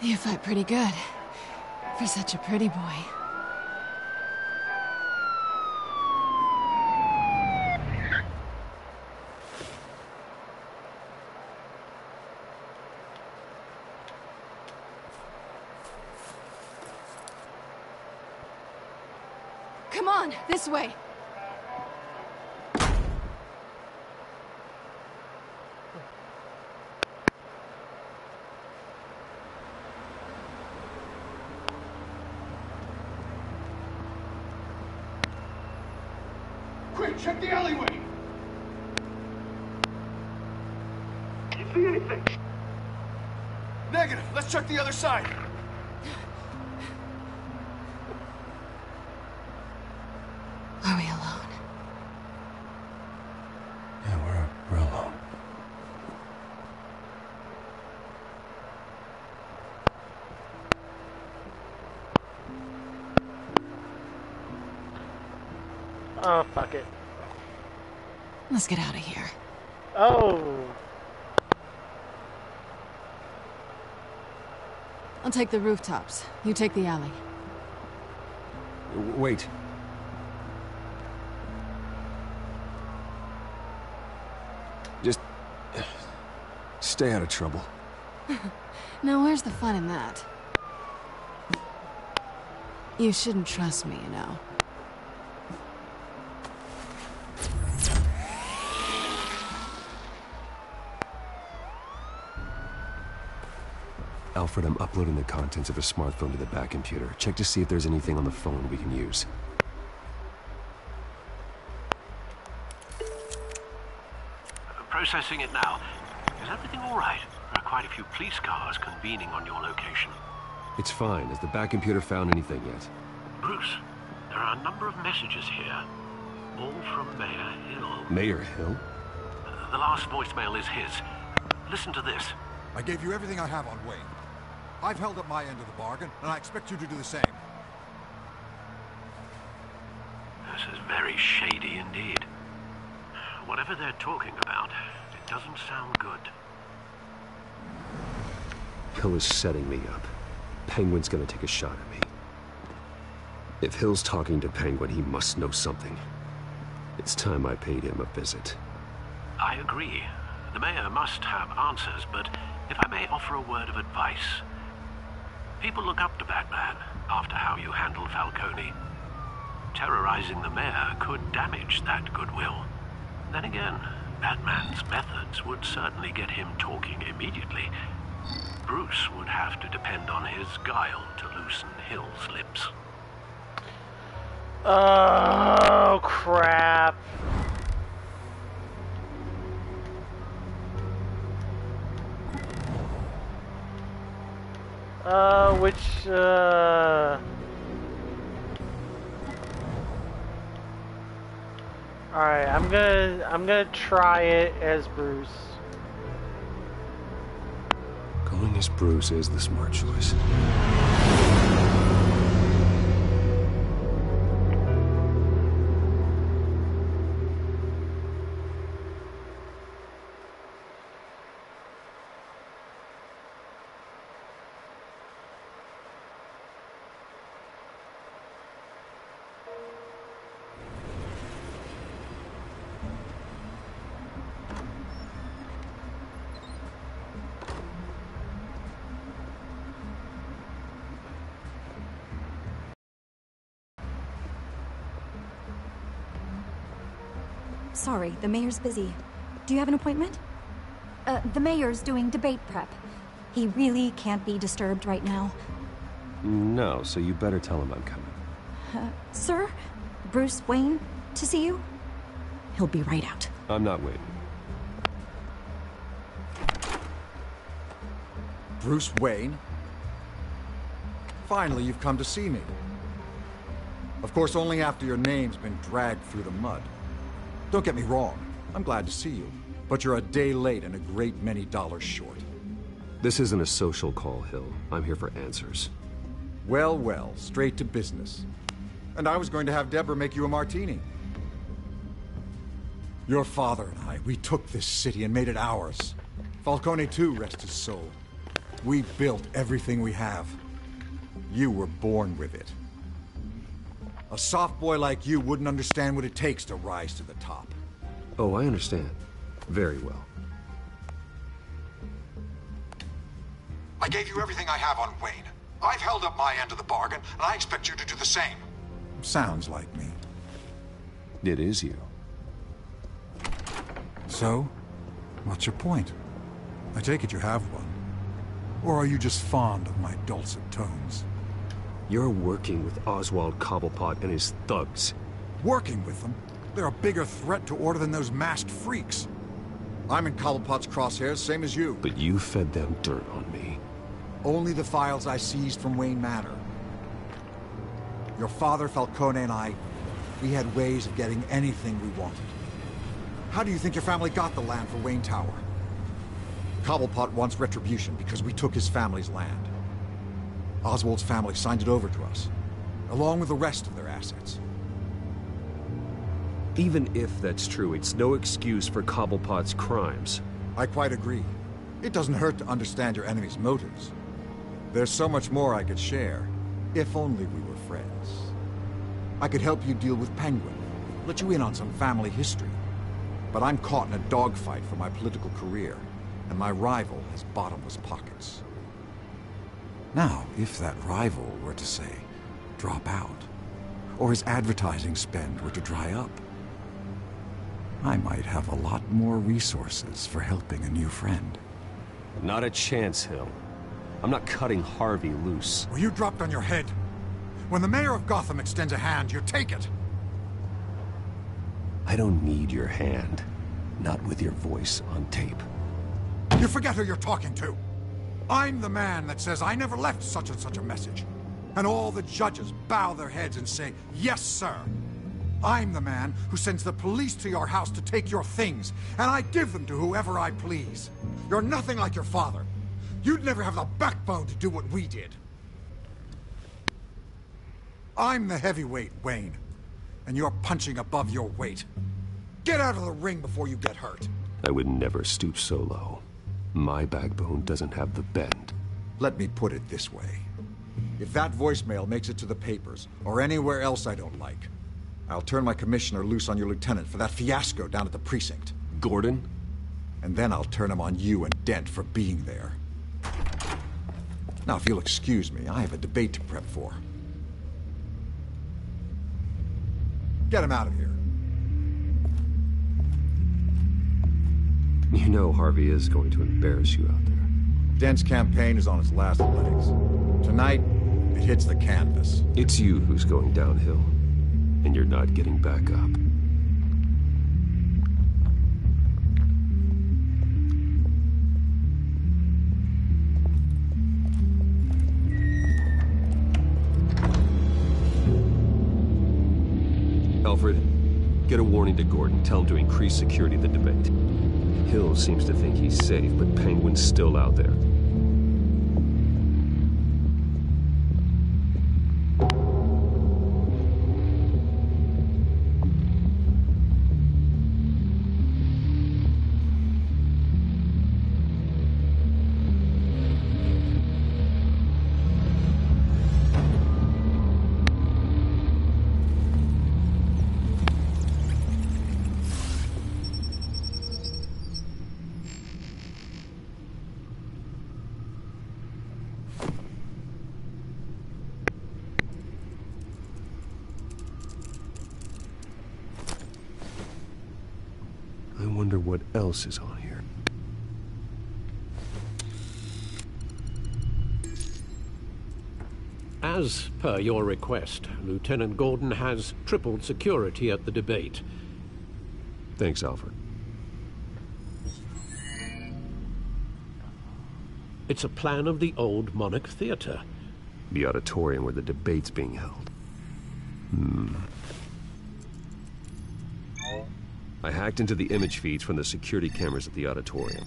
You fight pretty good. For such a pretty boy. Come on, this way. Quick, check the alleyway! You see anything? Negative. Let's check the other side. Are we alone? Yeah, we're alone. Oh, fuck it. Let's get out of here. Oh! I'll take the rooftops. You take the alley. Wait. Just stay out of trouble. Now, where's the fun in that? You shouldn't trust me, you know. Alfred, I'm uploading the contents of a smartphone to the back computer. Check to see if there's anything on the phone we can use. Processing it now. Is everything all right? There are quite a few police cars convening on your location. It's fine. Has the back computer found anything yet? Bruce, there are a number of messages here. All from Mayor Hill. Mayor Hill? The last voicemail is his. Listen to this. I gave you everything I have on Wayne. I've held up my end of the bargain, and I expect you to do the same. This is very shady indeed. Whatever they're talking about, it doesn't sound good. Hill is setting me up. Penguin's gonna take a shot at me. If Hill's talking to Penguin, he must know something. It's time I paid him a visit. I agree. The mayor must have answers, but if I may offer a word of advice. People look up to Batman after how you handled Falcone. Terrorizing the mayor could damage that goodwill. Then again, Batman's methods would certainly get him talking immediately. Bruce would have to depend on his guile to loosen Hill's lips. Oh, crap. Alright, I'm gonna try it as Bruce. Going as Bruce is the smart choice. Sorry, the mayor's busy. Do you have an appointment? The mayor's doing debate prep. He really can't be disturbed right now. No, so you better tell him I'm coming. Sir? Bruce Wayne to see you? He'll be right out. I'm not waiting. Bruce Wayne? Finally, you've come to see me. Of course, only after your name's been dragged through the mud. Don't get me wrong, I'm glad to see you, but you're a day late and a great many dollars short. This isn't a social call, Hill. I'm here for answers. Well, well, straight to business. And I was going to have Deborah make you a martini. Your father and I, we took this city and made it ours. Falcone too, rest his soul. We built everything we have. You were born with it. A soft boy like you wouldn't understand what it takes to rise to the top. Oh, I understand. Very well. I gave you everything I have on Wayne. I've held up my end of the bargain, and I expect you to do the same. Sounds like me. It is you. So, what's your point? I take it you have one. Or are you just fond of my dulcet tones? You're working with Oswald Cobblepot and his thugs. Working with them? They're a bigger threat to order than those masked freaks. I'm in Cobblepot's crosshairs, same as you. But you fed them dirt on me. Only the files I seized from Wayne Manor. Your father, Falcone, and I, we had ways of getting anything we wanted. How do you think your family got the land for Wayne Tower? Cobblepot wants retribution because we took his family's land. Oswald's family signed it over to us, along with the rest of their assets. Even if that's true, it's no excuse for Cobblepot's crimes. I quite agree. It doesn't hurt to understand your enemy's motives. There's so much more I could share, if only we were friends. I could help you deal with Penguin, let you in on some family history. But I'm caught in a dogfight for my political career, and my rival has bottomless pockets. Now, if that rival were to say, drop out, or his advertising spend were to dry up, I might have a lot more resources for helping a new friend. Not a chance, Hill. I'm not cutting Harvey loose. Well, you dropped on your head. When the mayor of Gotham extends a hand, you take it. I don't need your hand. Not with your voice on tape. You forget who you're talking to. I'm the man that says I never left such and such a message. And all the judges bow their heads and say, yes, sir. I'm the man who sends the police to your house to take your things, and I give them to whoever I please. You're nothing like your father. You'd never have the backbone to do what we did. I'm the heavyweight, Wayne, and you're punching above your weight. Get out of the ring before you get hurt. I would never stoop so low. My backbone doesn't have the bend. Let me put it this way. If that voicemail makes it to the papers, or anywhere else I don't like, I'll turn my commissioner loose on your lieutenant for that fiasco down at the precinct. Gordon? And then I'll turn him on you and Dent for being there. Now, if you'll excuse me, I have a debate to prep for. Get him out of here. You know Harvey is going to embarrass you out there. Dent's campaign is on its last legs. Tonight, it hits the canvas. It's you who's going downhill, and you're not getting back up. Alfred, get a warning to Gordon. Tell him to increase security of the debate. Hill seems to think he's safe, but Penguin's still out there. I wonder what else is on here. As per your request, Lieutenant Gordon has tripled security at the debate. Thanks, Alfred. It's a plan of the old Monarch Theater. The auditorium where the debate's being held. I hacked into the image feeds from the security cameras at the auditorium.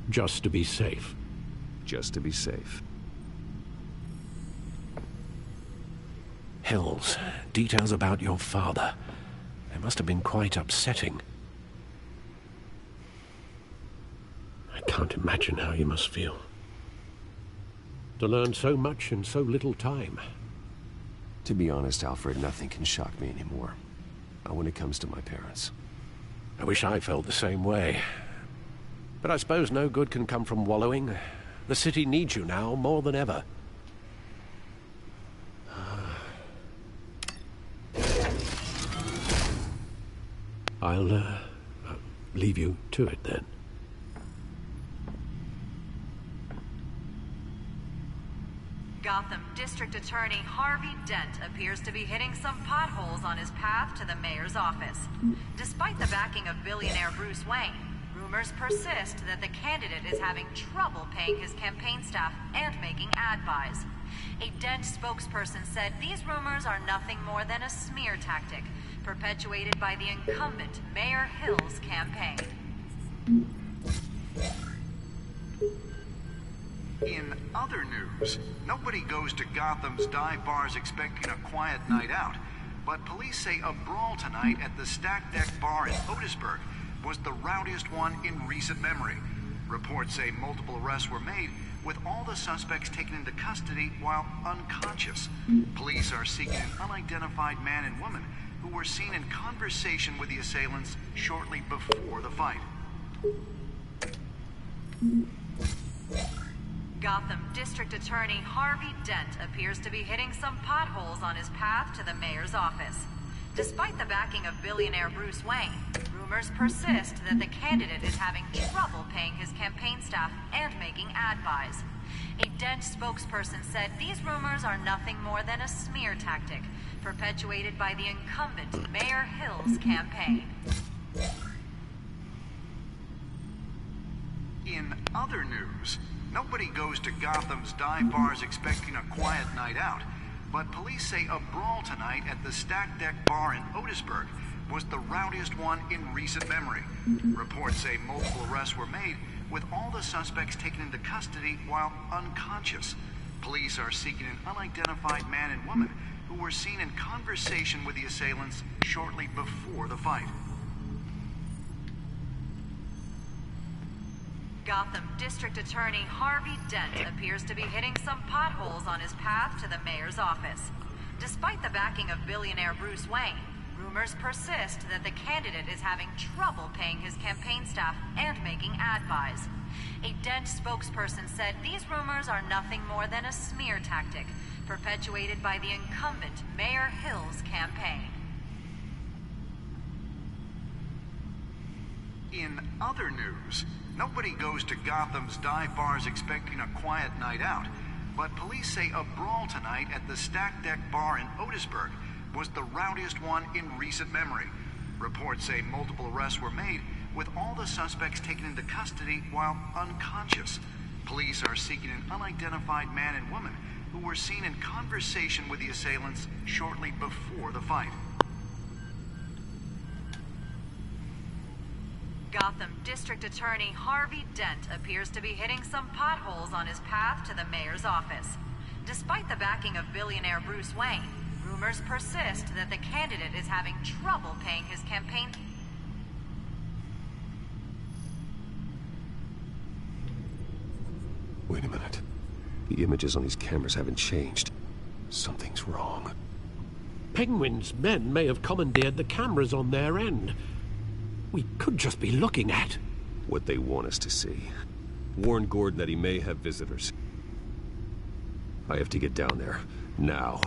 Just to be safe. Just to be safe. Hills, details about your father. It must have been quite upsetting. I can't imagine how you must feel. To learn so much in so little time. To be honest, Alfred, nothing can shock me anymore. Not when it comes to my parents. I wish I felt the same way. But I suppose no good can come from wallowing. The city needs you now more than ever. I'll leave you to it then. Gotham District Attorney Harvey Dent appears to be hitting some potholes on his path to the mayor's office. Despite the backing of billionaire Bruce Wayne, rumors persist that the candidate is having trouble paying his campaign staff and making ad buys. A Dent spokesperson said these rumors are nothing more than a smear tactic, perpetuated by the incumbent Mayor Hill's campaign. In other news, nobody goes to Gotham's dive bars expecting a quiet night out, but police say a brawl tonight at the Stack Deck Bar in Otisburg was the rowdiest one in recent memory. Reports say multiple arrests were made, with all the suspects taken into custody while unconscious. Police are seeking an unidentified man and woman who were seen in conversation with the assailants shortly before the fight. Gotham District Attorney Harvey Dent appears to be hitting some potholes on his path to the mayor's office. Despite the backing of billionaire Bruce Wayne, rumors persist that the candidate is having trouble paying his campaign staff and making ad buys. A Dent spokesperson said these rumors are nothing more than a smear tactic, perpetuated by the incumbent Mayor Hill's campaign. In other news, nobody goes to Gotham's dive bars expecting a quiet night out, but police say a brawl tonight at the Stack Deck Bar in Otisburg was the rowdiest one in recent memory. Reports say multiple arrests were made, with all the suspects taken into custody while unconscious. Police are seeking an unidentified man and woman who were seen in conversation with the assailants shortly before the fight. Gotham District Attorney Harvey Dent appears to be hitting some potholes on his path to the mayor's office. Despite the backing of billionaire Bruce Wayne, rumors persist that the candidate is having trouble paying his campaign staff and making ad buys. A Dent spokesperson said these rumors are nothing more than a smear tactic, perpetuated by the incumbent Mayor Hill's campaign. In other news, nobody goes to Gotham's dive bars expecting a quiet night out, but police say a brawl tonight at the Stack Deck Bar in Otisburg was the rowdiest one in recent memory. Reports say multiple arrests were made, with all the suspects taken into custody while unconscious. Police are seeking an unidentified man and woman who were seen in conversation with the assailants shortly before the fight. Gotham District Attorney Harvey Dent appears to be hitting some potholes on his path to the mayor's office. Despite the backing of billionaire Bruce Wayne, rumors persist that the candidate is having trouble paying his campaign. Wait a minute. The images on these cameras haven't changed. Something's wrong. Penguin's men may have commandeered the cameras on their end. We could just be looking at what they want us to see. Warn Gordon that he may have visitors. I have to get down there, now.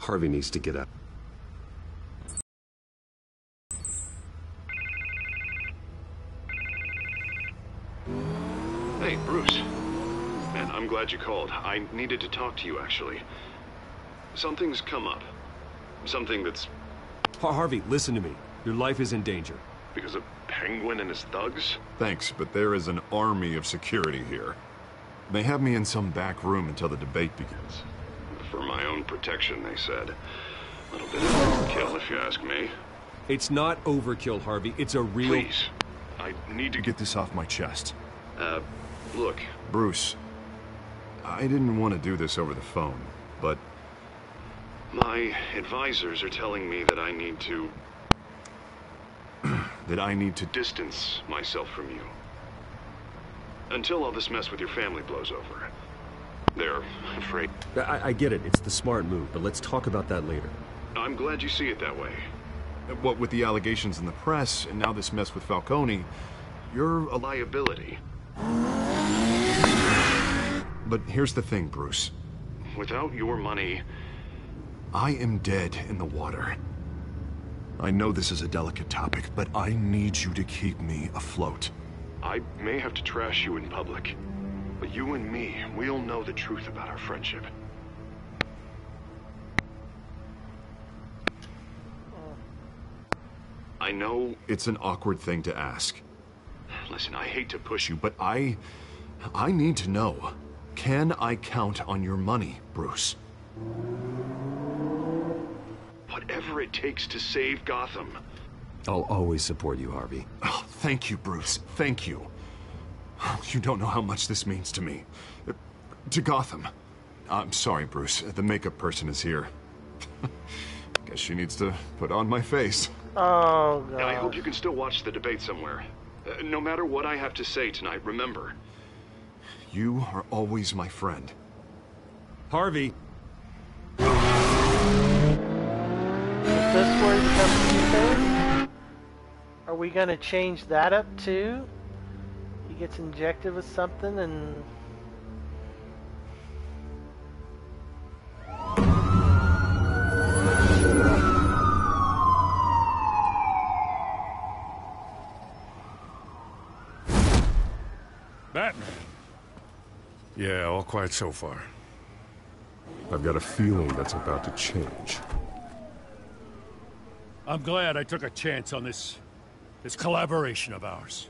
Harvey needs to get up. Hey, Bruce. Man, I'm glad you called. I needed to talk to you, actually. Something's come up. Something that's... Harvey, listen to me. Your life is in danger. Because of Penguin and his thugs? Thanks, but there is an army of security here. They have me in some back room until the debate begins. For my own protection, they said. A little bit of overkill, if you ask me. It's not overkill, Harvey. It's a real... Please. I need to get this off my chest. Look. Bruce, I didn't want to do this over the phone, but... my advisors are telling me that I need to... that I need to distance myself from you. Until all this mess with your family blows over. They're afraid... I get it. It's the smart move, but let's talk about that later. I'm glad you see it that way. What with the allegations in the press, and now this mess with Falcone, you're a liability. But here's the thing, Bruce. Without your money, I am dead in the water. I know this is a delicate topic, but I need you to keep me afloat. I may have to trash you in public, but you and me, we'll know the truth about our friendship. I know it's an awkward thing to ask. Listen, I hate to push you, but I need to know. Can I count on your money, Bruce? Whatever it takes to save Gotham. I'll always support you, Harvey. Oh, thank you, Bruce. Thank you. You don't know how much this means to me. To Gotham. I'm sorry, Bruce. The makeup person is here. Guess she needs to put on my face. Oh, God. I hope you can still watch the debate somewhere. No matter what I have to say tonight, remember, you are always my friend. Harvey. Is this where it becomes two-thirds? Are we gonna change that up too? He gets injected with something and... Batman. Yeah, all quiet so far. I've got a feeling that's about to change. I'm glad I took a chance on this collaboration of ours.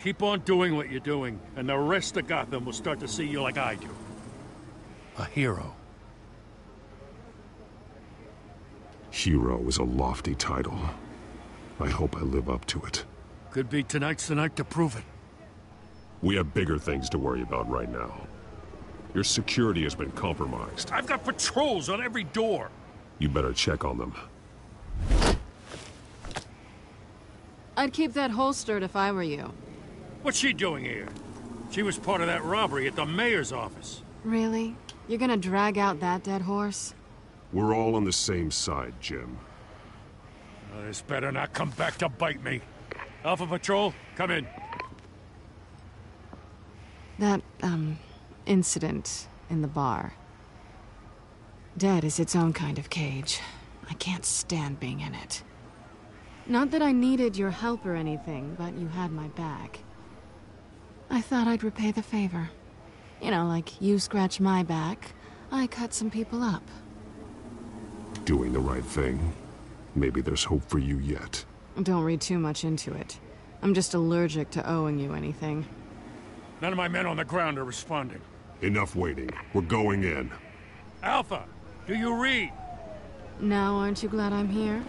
Keep on doing what you're doing, and the rest of Gotham will start to see you like I do. A hero. Hero is a lofty title. I hope I live up to it. Could be tonight's the night to prove it. We have bigger things to worry about right now. Your security has been compromised. I've got patrols on every door. You better check on them. I'd keep that holstered if I were you. What's she doing here? She was part of that robbery at the mayor's office. Really? You're gonna drag out that dead horse? We're all on the same side, Jim. This better not come back to bite me. Alpha Patrol, come in. That, incident in the bar. Dead is its own kind of cage. I can't stand being in it. Not that I needed your help or anything, but you had my back. I thought I'd repay the favor. You know, like you scratch my back, I cut some people up. Doing the right thing. Maybe there's hope for you yet. Don't read too much into it. I'm just allergic to owing you anything. None of my men on the ground are responding. Enough waiting. We're going in. Alpha, do you read? Now aren't you glad I'm here?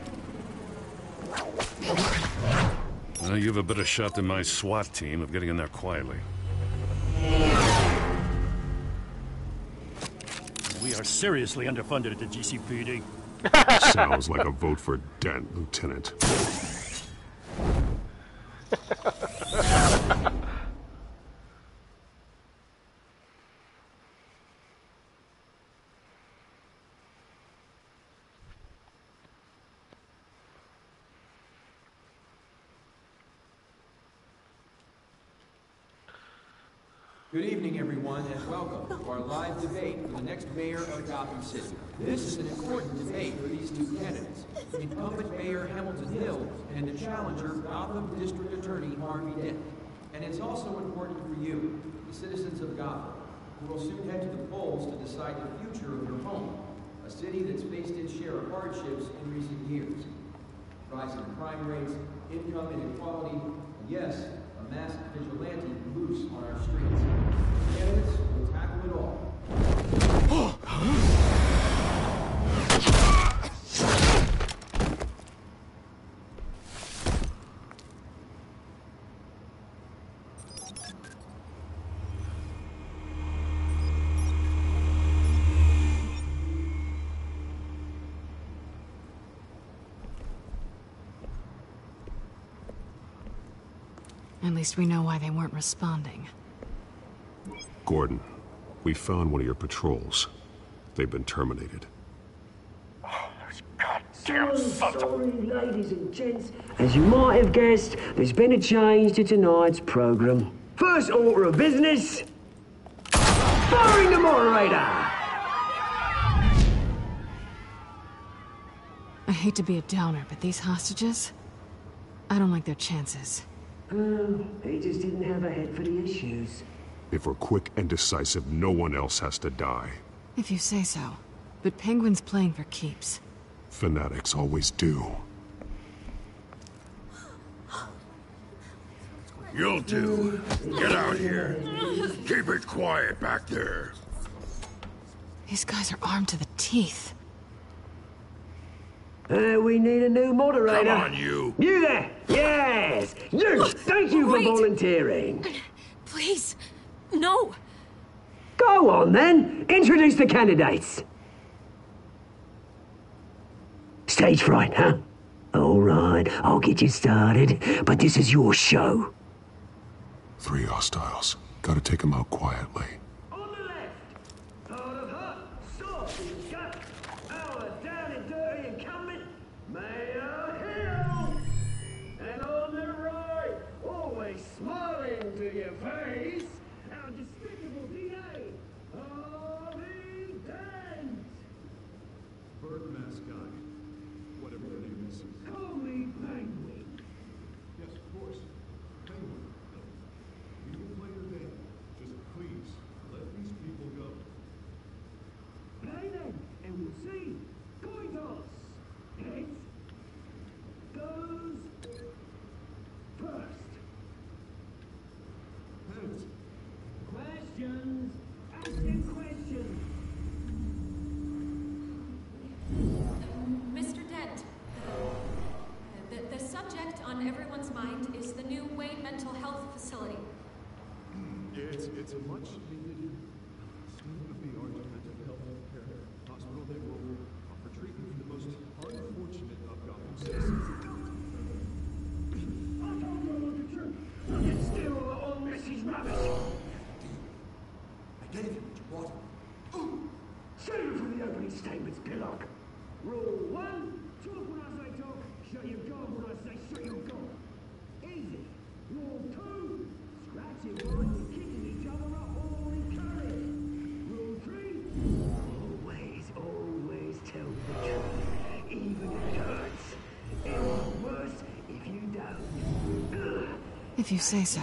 Well, you have a better shot than my SWAT team of getting in there quietly. We are seriously underfunded at the GCPD. Sounds like a vote for Dent, Lieutenant. Good evening, everyone, and welcome to our live debate for the next mayor of Gotham City. This is an important debate for these two candidates, incumbent Mayor Hamilton Hill and the challenger, Gotham District Attorney Harvey Dent. And it's also important for you, the citizens of Gotham, who will soon head to the polls to decide the future of your home, a city that's faced its share of hardships in recent years. Rising crime rates, income inequality, and yes, a masked vigilante loose on our streets. Candidates will tackle it all. At least we know why they weren't responding. Gordon, we found one of your patrols. They've been terminated. Sorry, ladies and gents. As you might have guessed, there's been a change to tonight's program. First order of business, firing the moderator! I hate to be a downer, but these hostages, I don't like their chances. He just didn't have a head for the issues. If we're quick and decisive, no one else has to die. If you say so. But Penguin's playing for keeps. Fanatics always do. You'll do. Get out here. Keep it quiet back there. These guys are armed to the teeth. We need a new moderator. Come on, you. You there! Yes! You! Thank you for volunteering. Please, no. Go on, then. Introduce the candidates. Stage fright, huh? All right, I'll get you started, but this is your show. 3 hostiles. Gotta take them out quietly. Smiling to your face, our despicable DA, Harvey Dent! Bird mascot, whatever your name is. Call me Penguin. Yes, of course. Penguin. We will play your game. Just please, let these people go. Play then, and we'll see. Coin toss. Heads goes first. Questions? Asking questions. Mr. Dent, the subject on everyone's mind is the new Wayne Mental Health Facility. It's a much needed state-of-the-art mental health care hospital that will offer treatment for the most unfortunate of Gotham citizens. I told you I want the truth. I can steal all Missy's rubbish. I gave you what you wanted. Save it for the opening statements, Pillock. Rule 1, talk when I say talk, shut your gob when I say shut your gob. Easy. Rule 2, scratching lines and kicking each other up all encouraged. Rule 3, always tell the truth, even if it hurts. And worse if you don't. If you say so.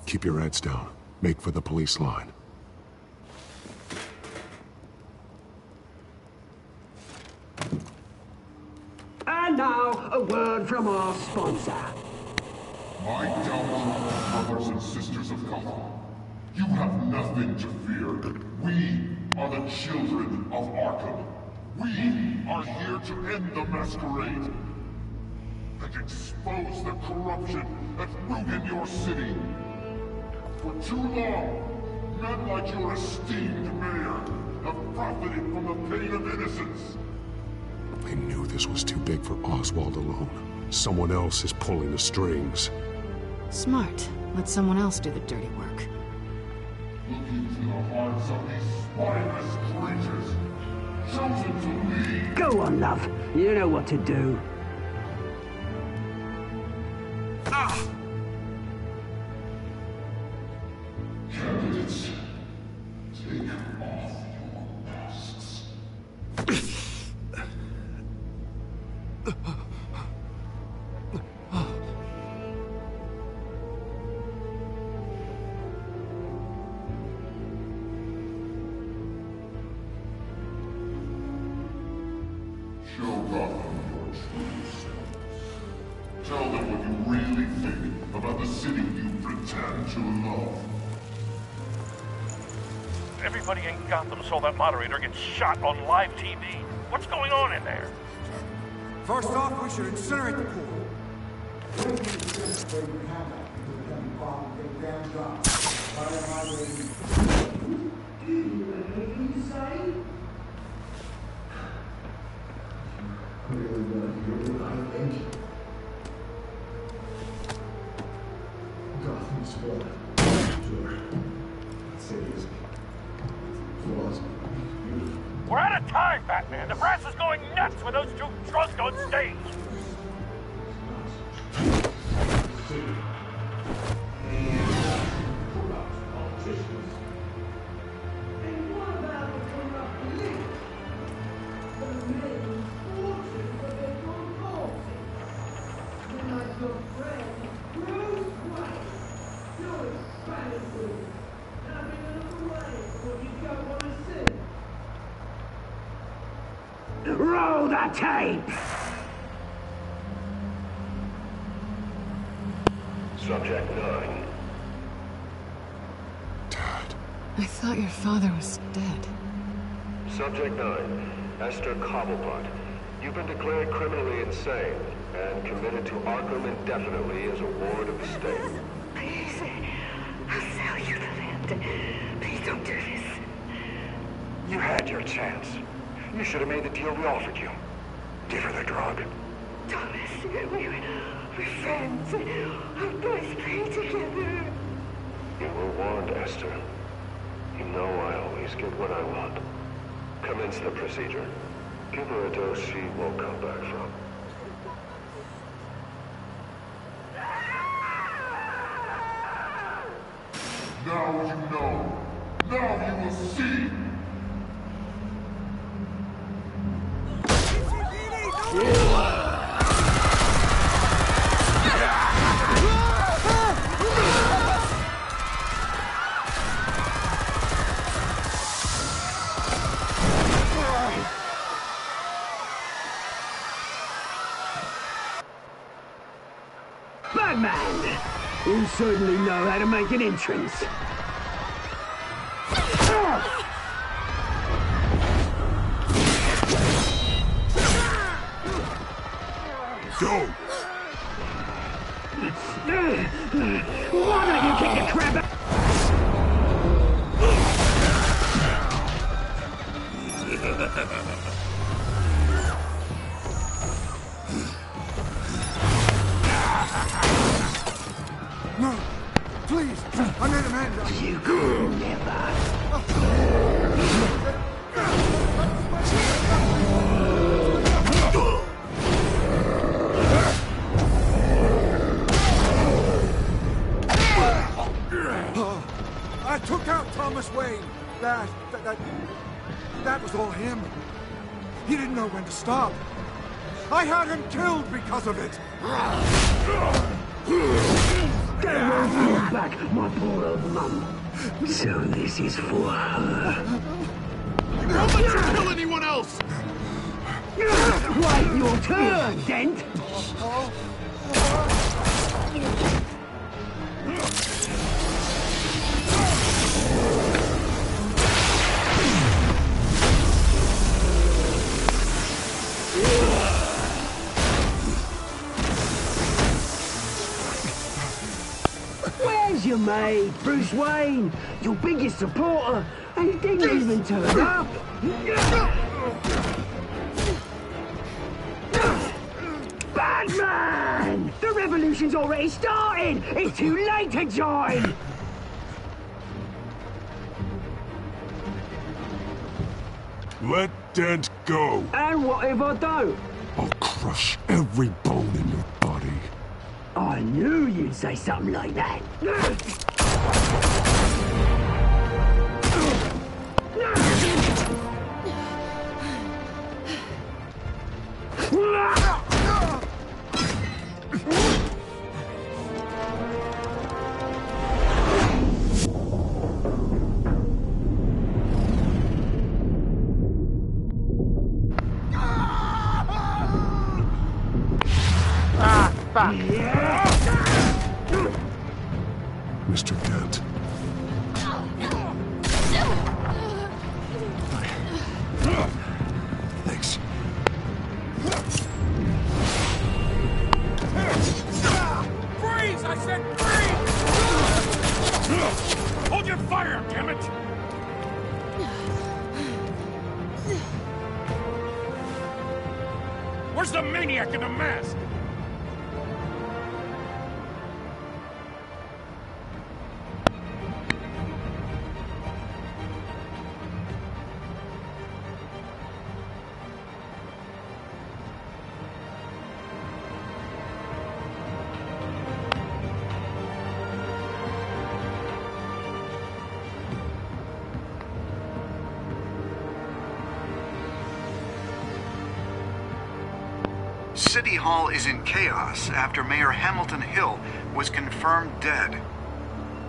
Keep your heads down. Make for the police line. And now, a word from our sponsor. My downfall, brothers and sisters of Gotham. You have nothing to fear. We are the children of Arkham. We are here to end the masquerade and expose the corruption that ruined your city. For too long, men like your esteemed mayor have profited from the pain of innocence. They knew this was too big for Oswald alone. Someone else is pulling the strings. Smart. Let someone else do the dirty work. Look into the hearts of these spineless creatures, chosen to lead. Go on, love. You know what to do. Candidates, take off your masks. Show Gotham your true selves. Tell them what you really think about the city you pretend to love. Everybody in Gotham saw that moderator get shot on live TV. What's going on in there? First off, we should incinerate the pool. Gotham's fallen. Sure. Cities. Flaws. We're out of time, Batman. The press is going nuts with those two drunks on stage. Roll the tape! Subject 9. I thought your father was dead. Subject 9. Esther Cobblepot. You've been declared criminally insane and committed to Arkham indefinitely as a ward of the state. Please, I'll sell you the land. Please don't do this. You had your chance. You should have made the deal we offered you. Give her the drug. Thomas, we're friends. Our boys play together. You were warned, Esther. You know I always get what I want. Commence the procedure. Give her a dose she won't come back from. Now you know. Now you will see. Batman! You certainly know how to make an entrance. Go! Why don't you kick the crap out? No! Please! I made a man! You could never! I took out Thomas Wayne. That was all him. He didn't know when to stop. I had him killed because of it. Get away back, my poor old mum. So this is for her. Don't let you kill anyone else! Wait your turn, Dent! Where's your mate, Bruce Wayne? Your biggest supporter, and he didn't even turn up! Batman! man! The revolution's already started! It's too late to join! Let Dent go. And what if I don't? I'll crush every bone in your body. I knew you'd say something like that. Mr. Dent. Thanks. Freeze! I said freeze! Hold your fire, damn it! Where's the maniac in the mask? City Hall is in chaos after Mayor Hamilton Hill was confirmed dead.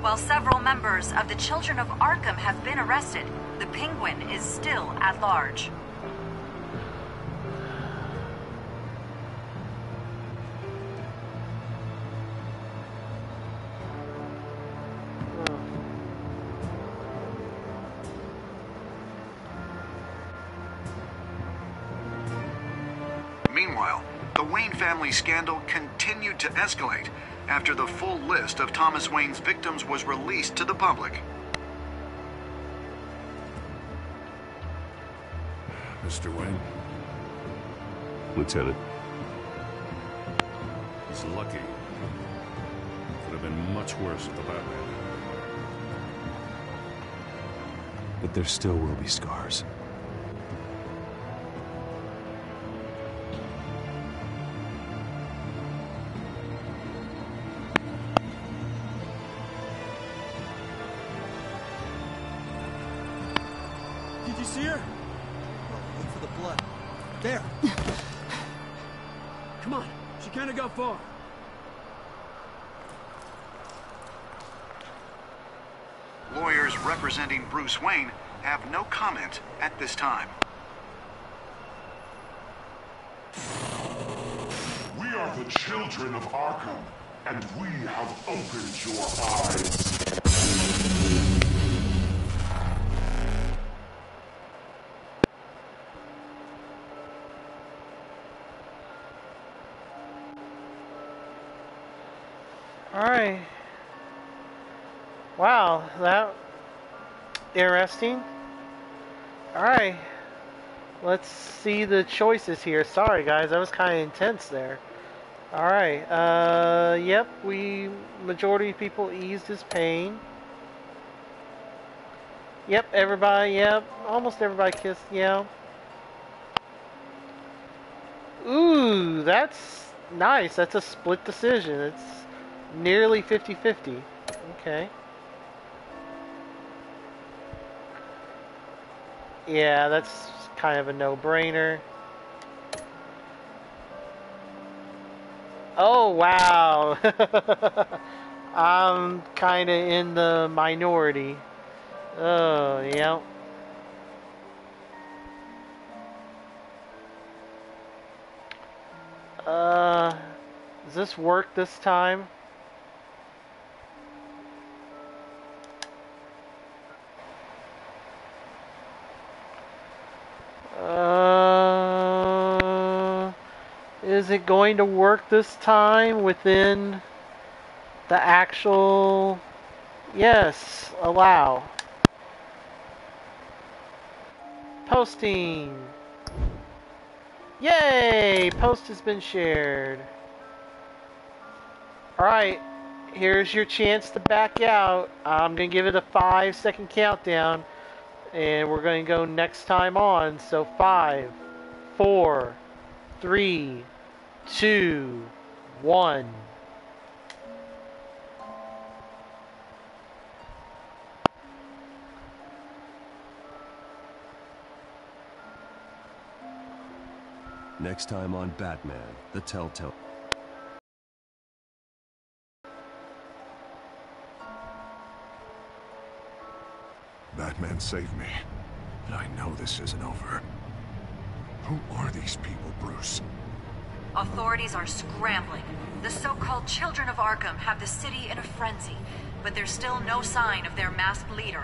While several members of the Children of Arkham have been arrested, the Penguin is still at large. Meanwhile, the Wayne family scandal continued to escalate after the full list of Thomas Wayne's victims was released to the public. Mr. Wayne? Lieutenant. He's lucky. Could have been much worse with the Batman. But there still will be scars. Did you see her? Look for the blood. There. Come on. She can't have got far. Lawyers representing Bruce Wayne have no comment at this time. We are the children of Arkham, and we have opened your eyes. Alright. Wow, that interesting. Alright. Let's see the choices here. Sorry guys, that was kind of intense there. Alright, yep, majority of people eased his pain. Yep, everybody, yep, almost everybody kissed, yeah. Ooh, that's nice, that's a split decision. It's nearly 50-50. Okay. Yeah, that's kind of a no-brainer. Oh, wow. I'm kind of in the minority. Oh, yeah. Does this work this time? Is it going to work this time within the actual... Yes, allow. Posting. Yay! Post has been shared. Alright, here's your chance to back out. I'm going to give it a 5-second countdown, and we're going to go next time on. So 5, 4, 3, 2, 1. Next time on Batman, the Telltale. Batman saved me, but I know this isn't over. Who are these people, Bruce? Authorities are scrambling. The so-called Children of Arkham have the city in a frenzy, but there's still no sign of their masked leader.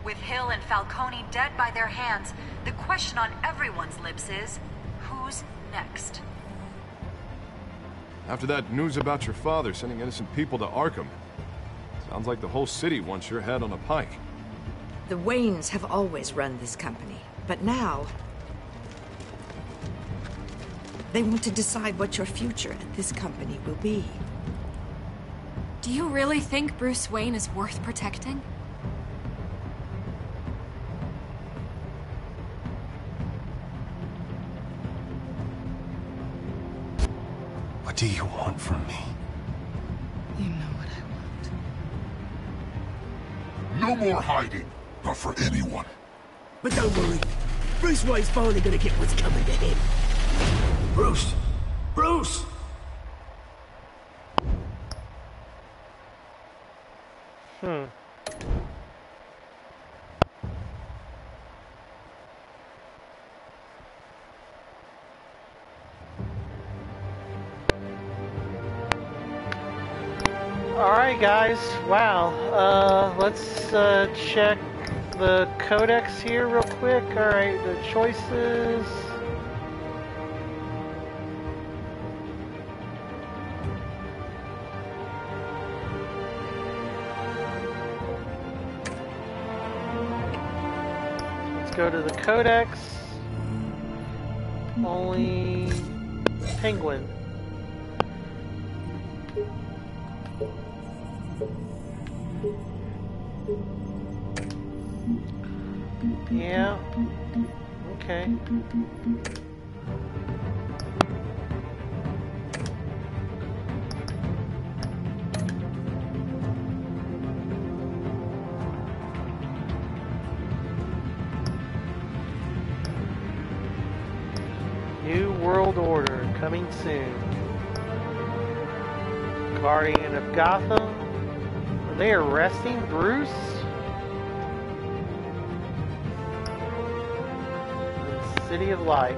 With Hill and Falcone dead by their hands, the question on everyone's lips is, who's next? After that news about your father sending innocent people to Arkham, sounds like the whole city wants your head on a pike. The Waynes have always run this company, but now they want to decide what your future at this company will be. Do you really think Bruce Wayne is worth protecting? What do you want from me? You know what I No want. more hiding, not for anyone. But don't worry, Bruce Wayne's finally gonna get what's coming to him. Bruce! Bruce! Alright guys, wow. Let's check the codex here real quick. Alright, the choices. Let's go to the codex. Only Penguin. Yeah. Okay. New World Order coming soon. Guardian of Gotham. Are they arresting Bruce? City of Light.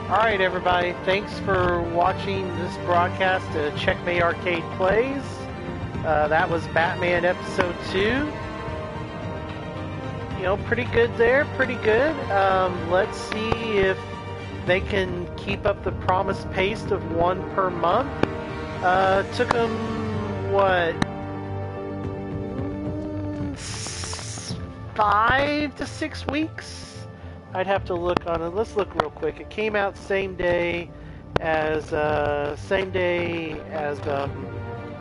Alright everybody, thanks for watching this broadcast of Checkmate Arcade Plays. That was Batman Episode 2. You know, pretty good there, pretty good. Let's see if they can keep up the promised pace of one per month. Took them, what, 5 to 6 weeks? I'd have to look on it. Let's look real quick. It came out same day as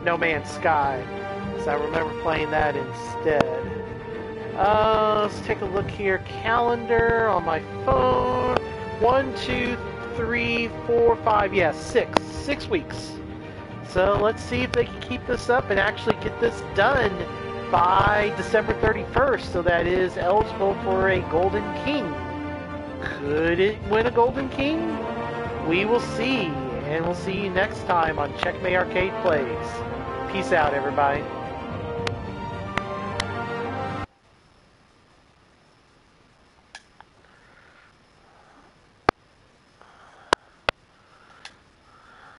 No Man's Sky, so I remember playing that instead. Let's take a look here. Calendar on my phone. 1, 2, 3, 4, 5. Yeah, 6 weeks. So let's see if they can keep this up and actually get this done by December 31st, so that is eligible for a Golden King. Could it win a Golden King? We will see, and we'll see you next time on Checkmate Arcade Plays. Peace out, everybody.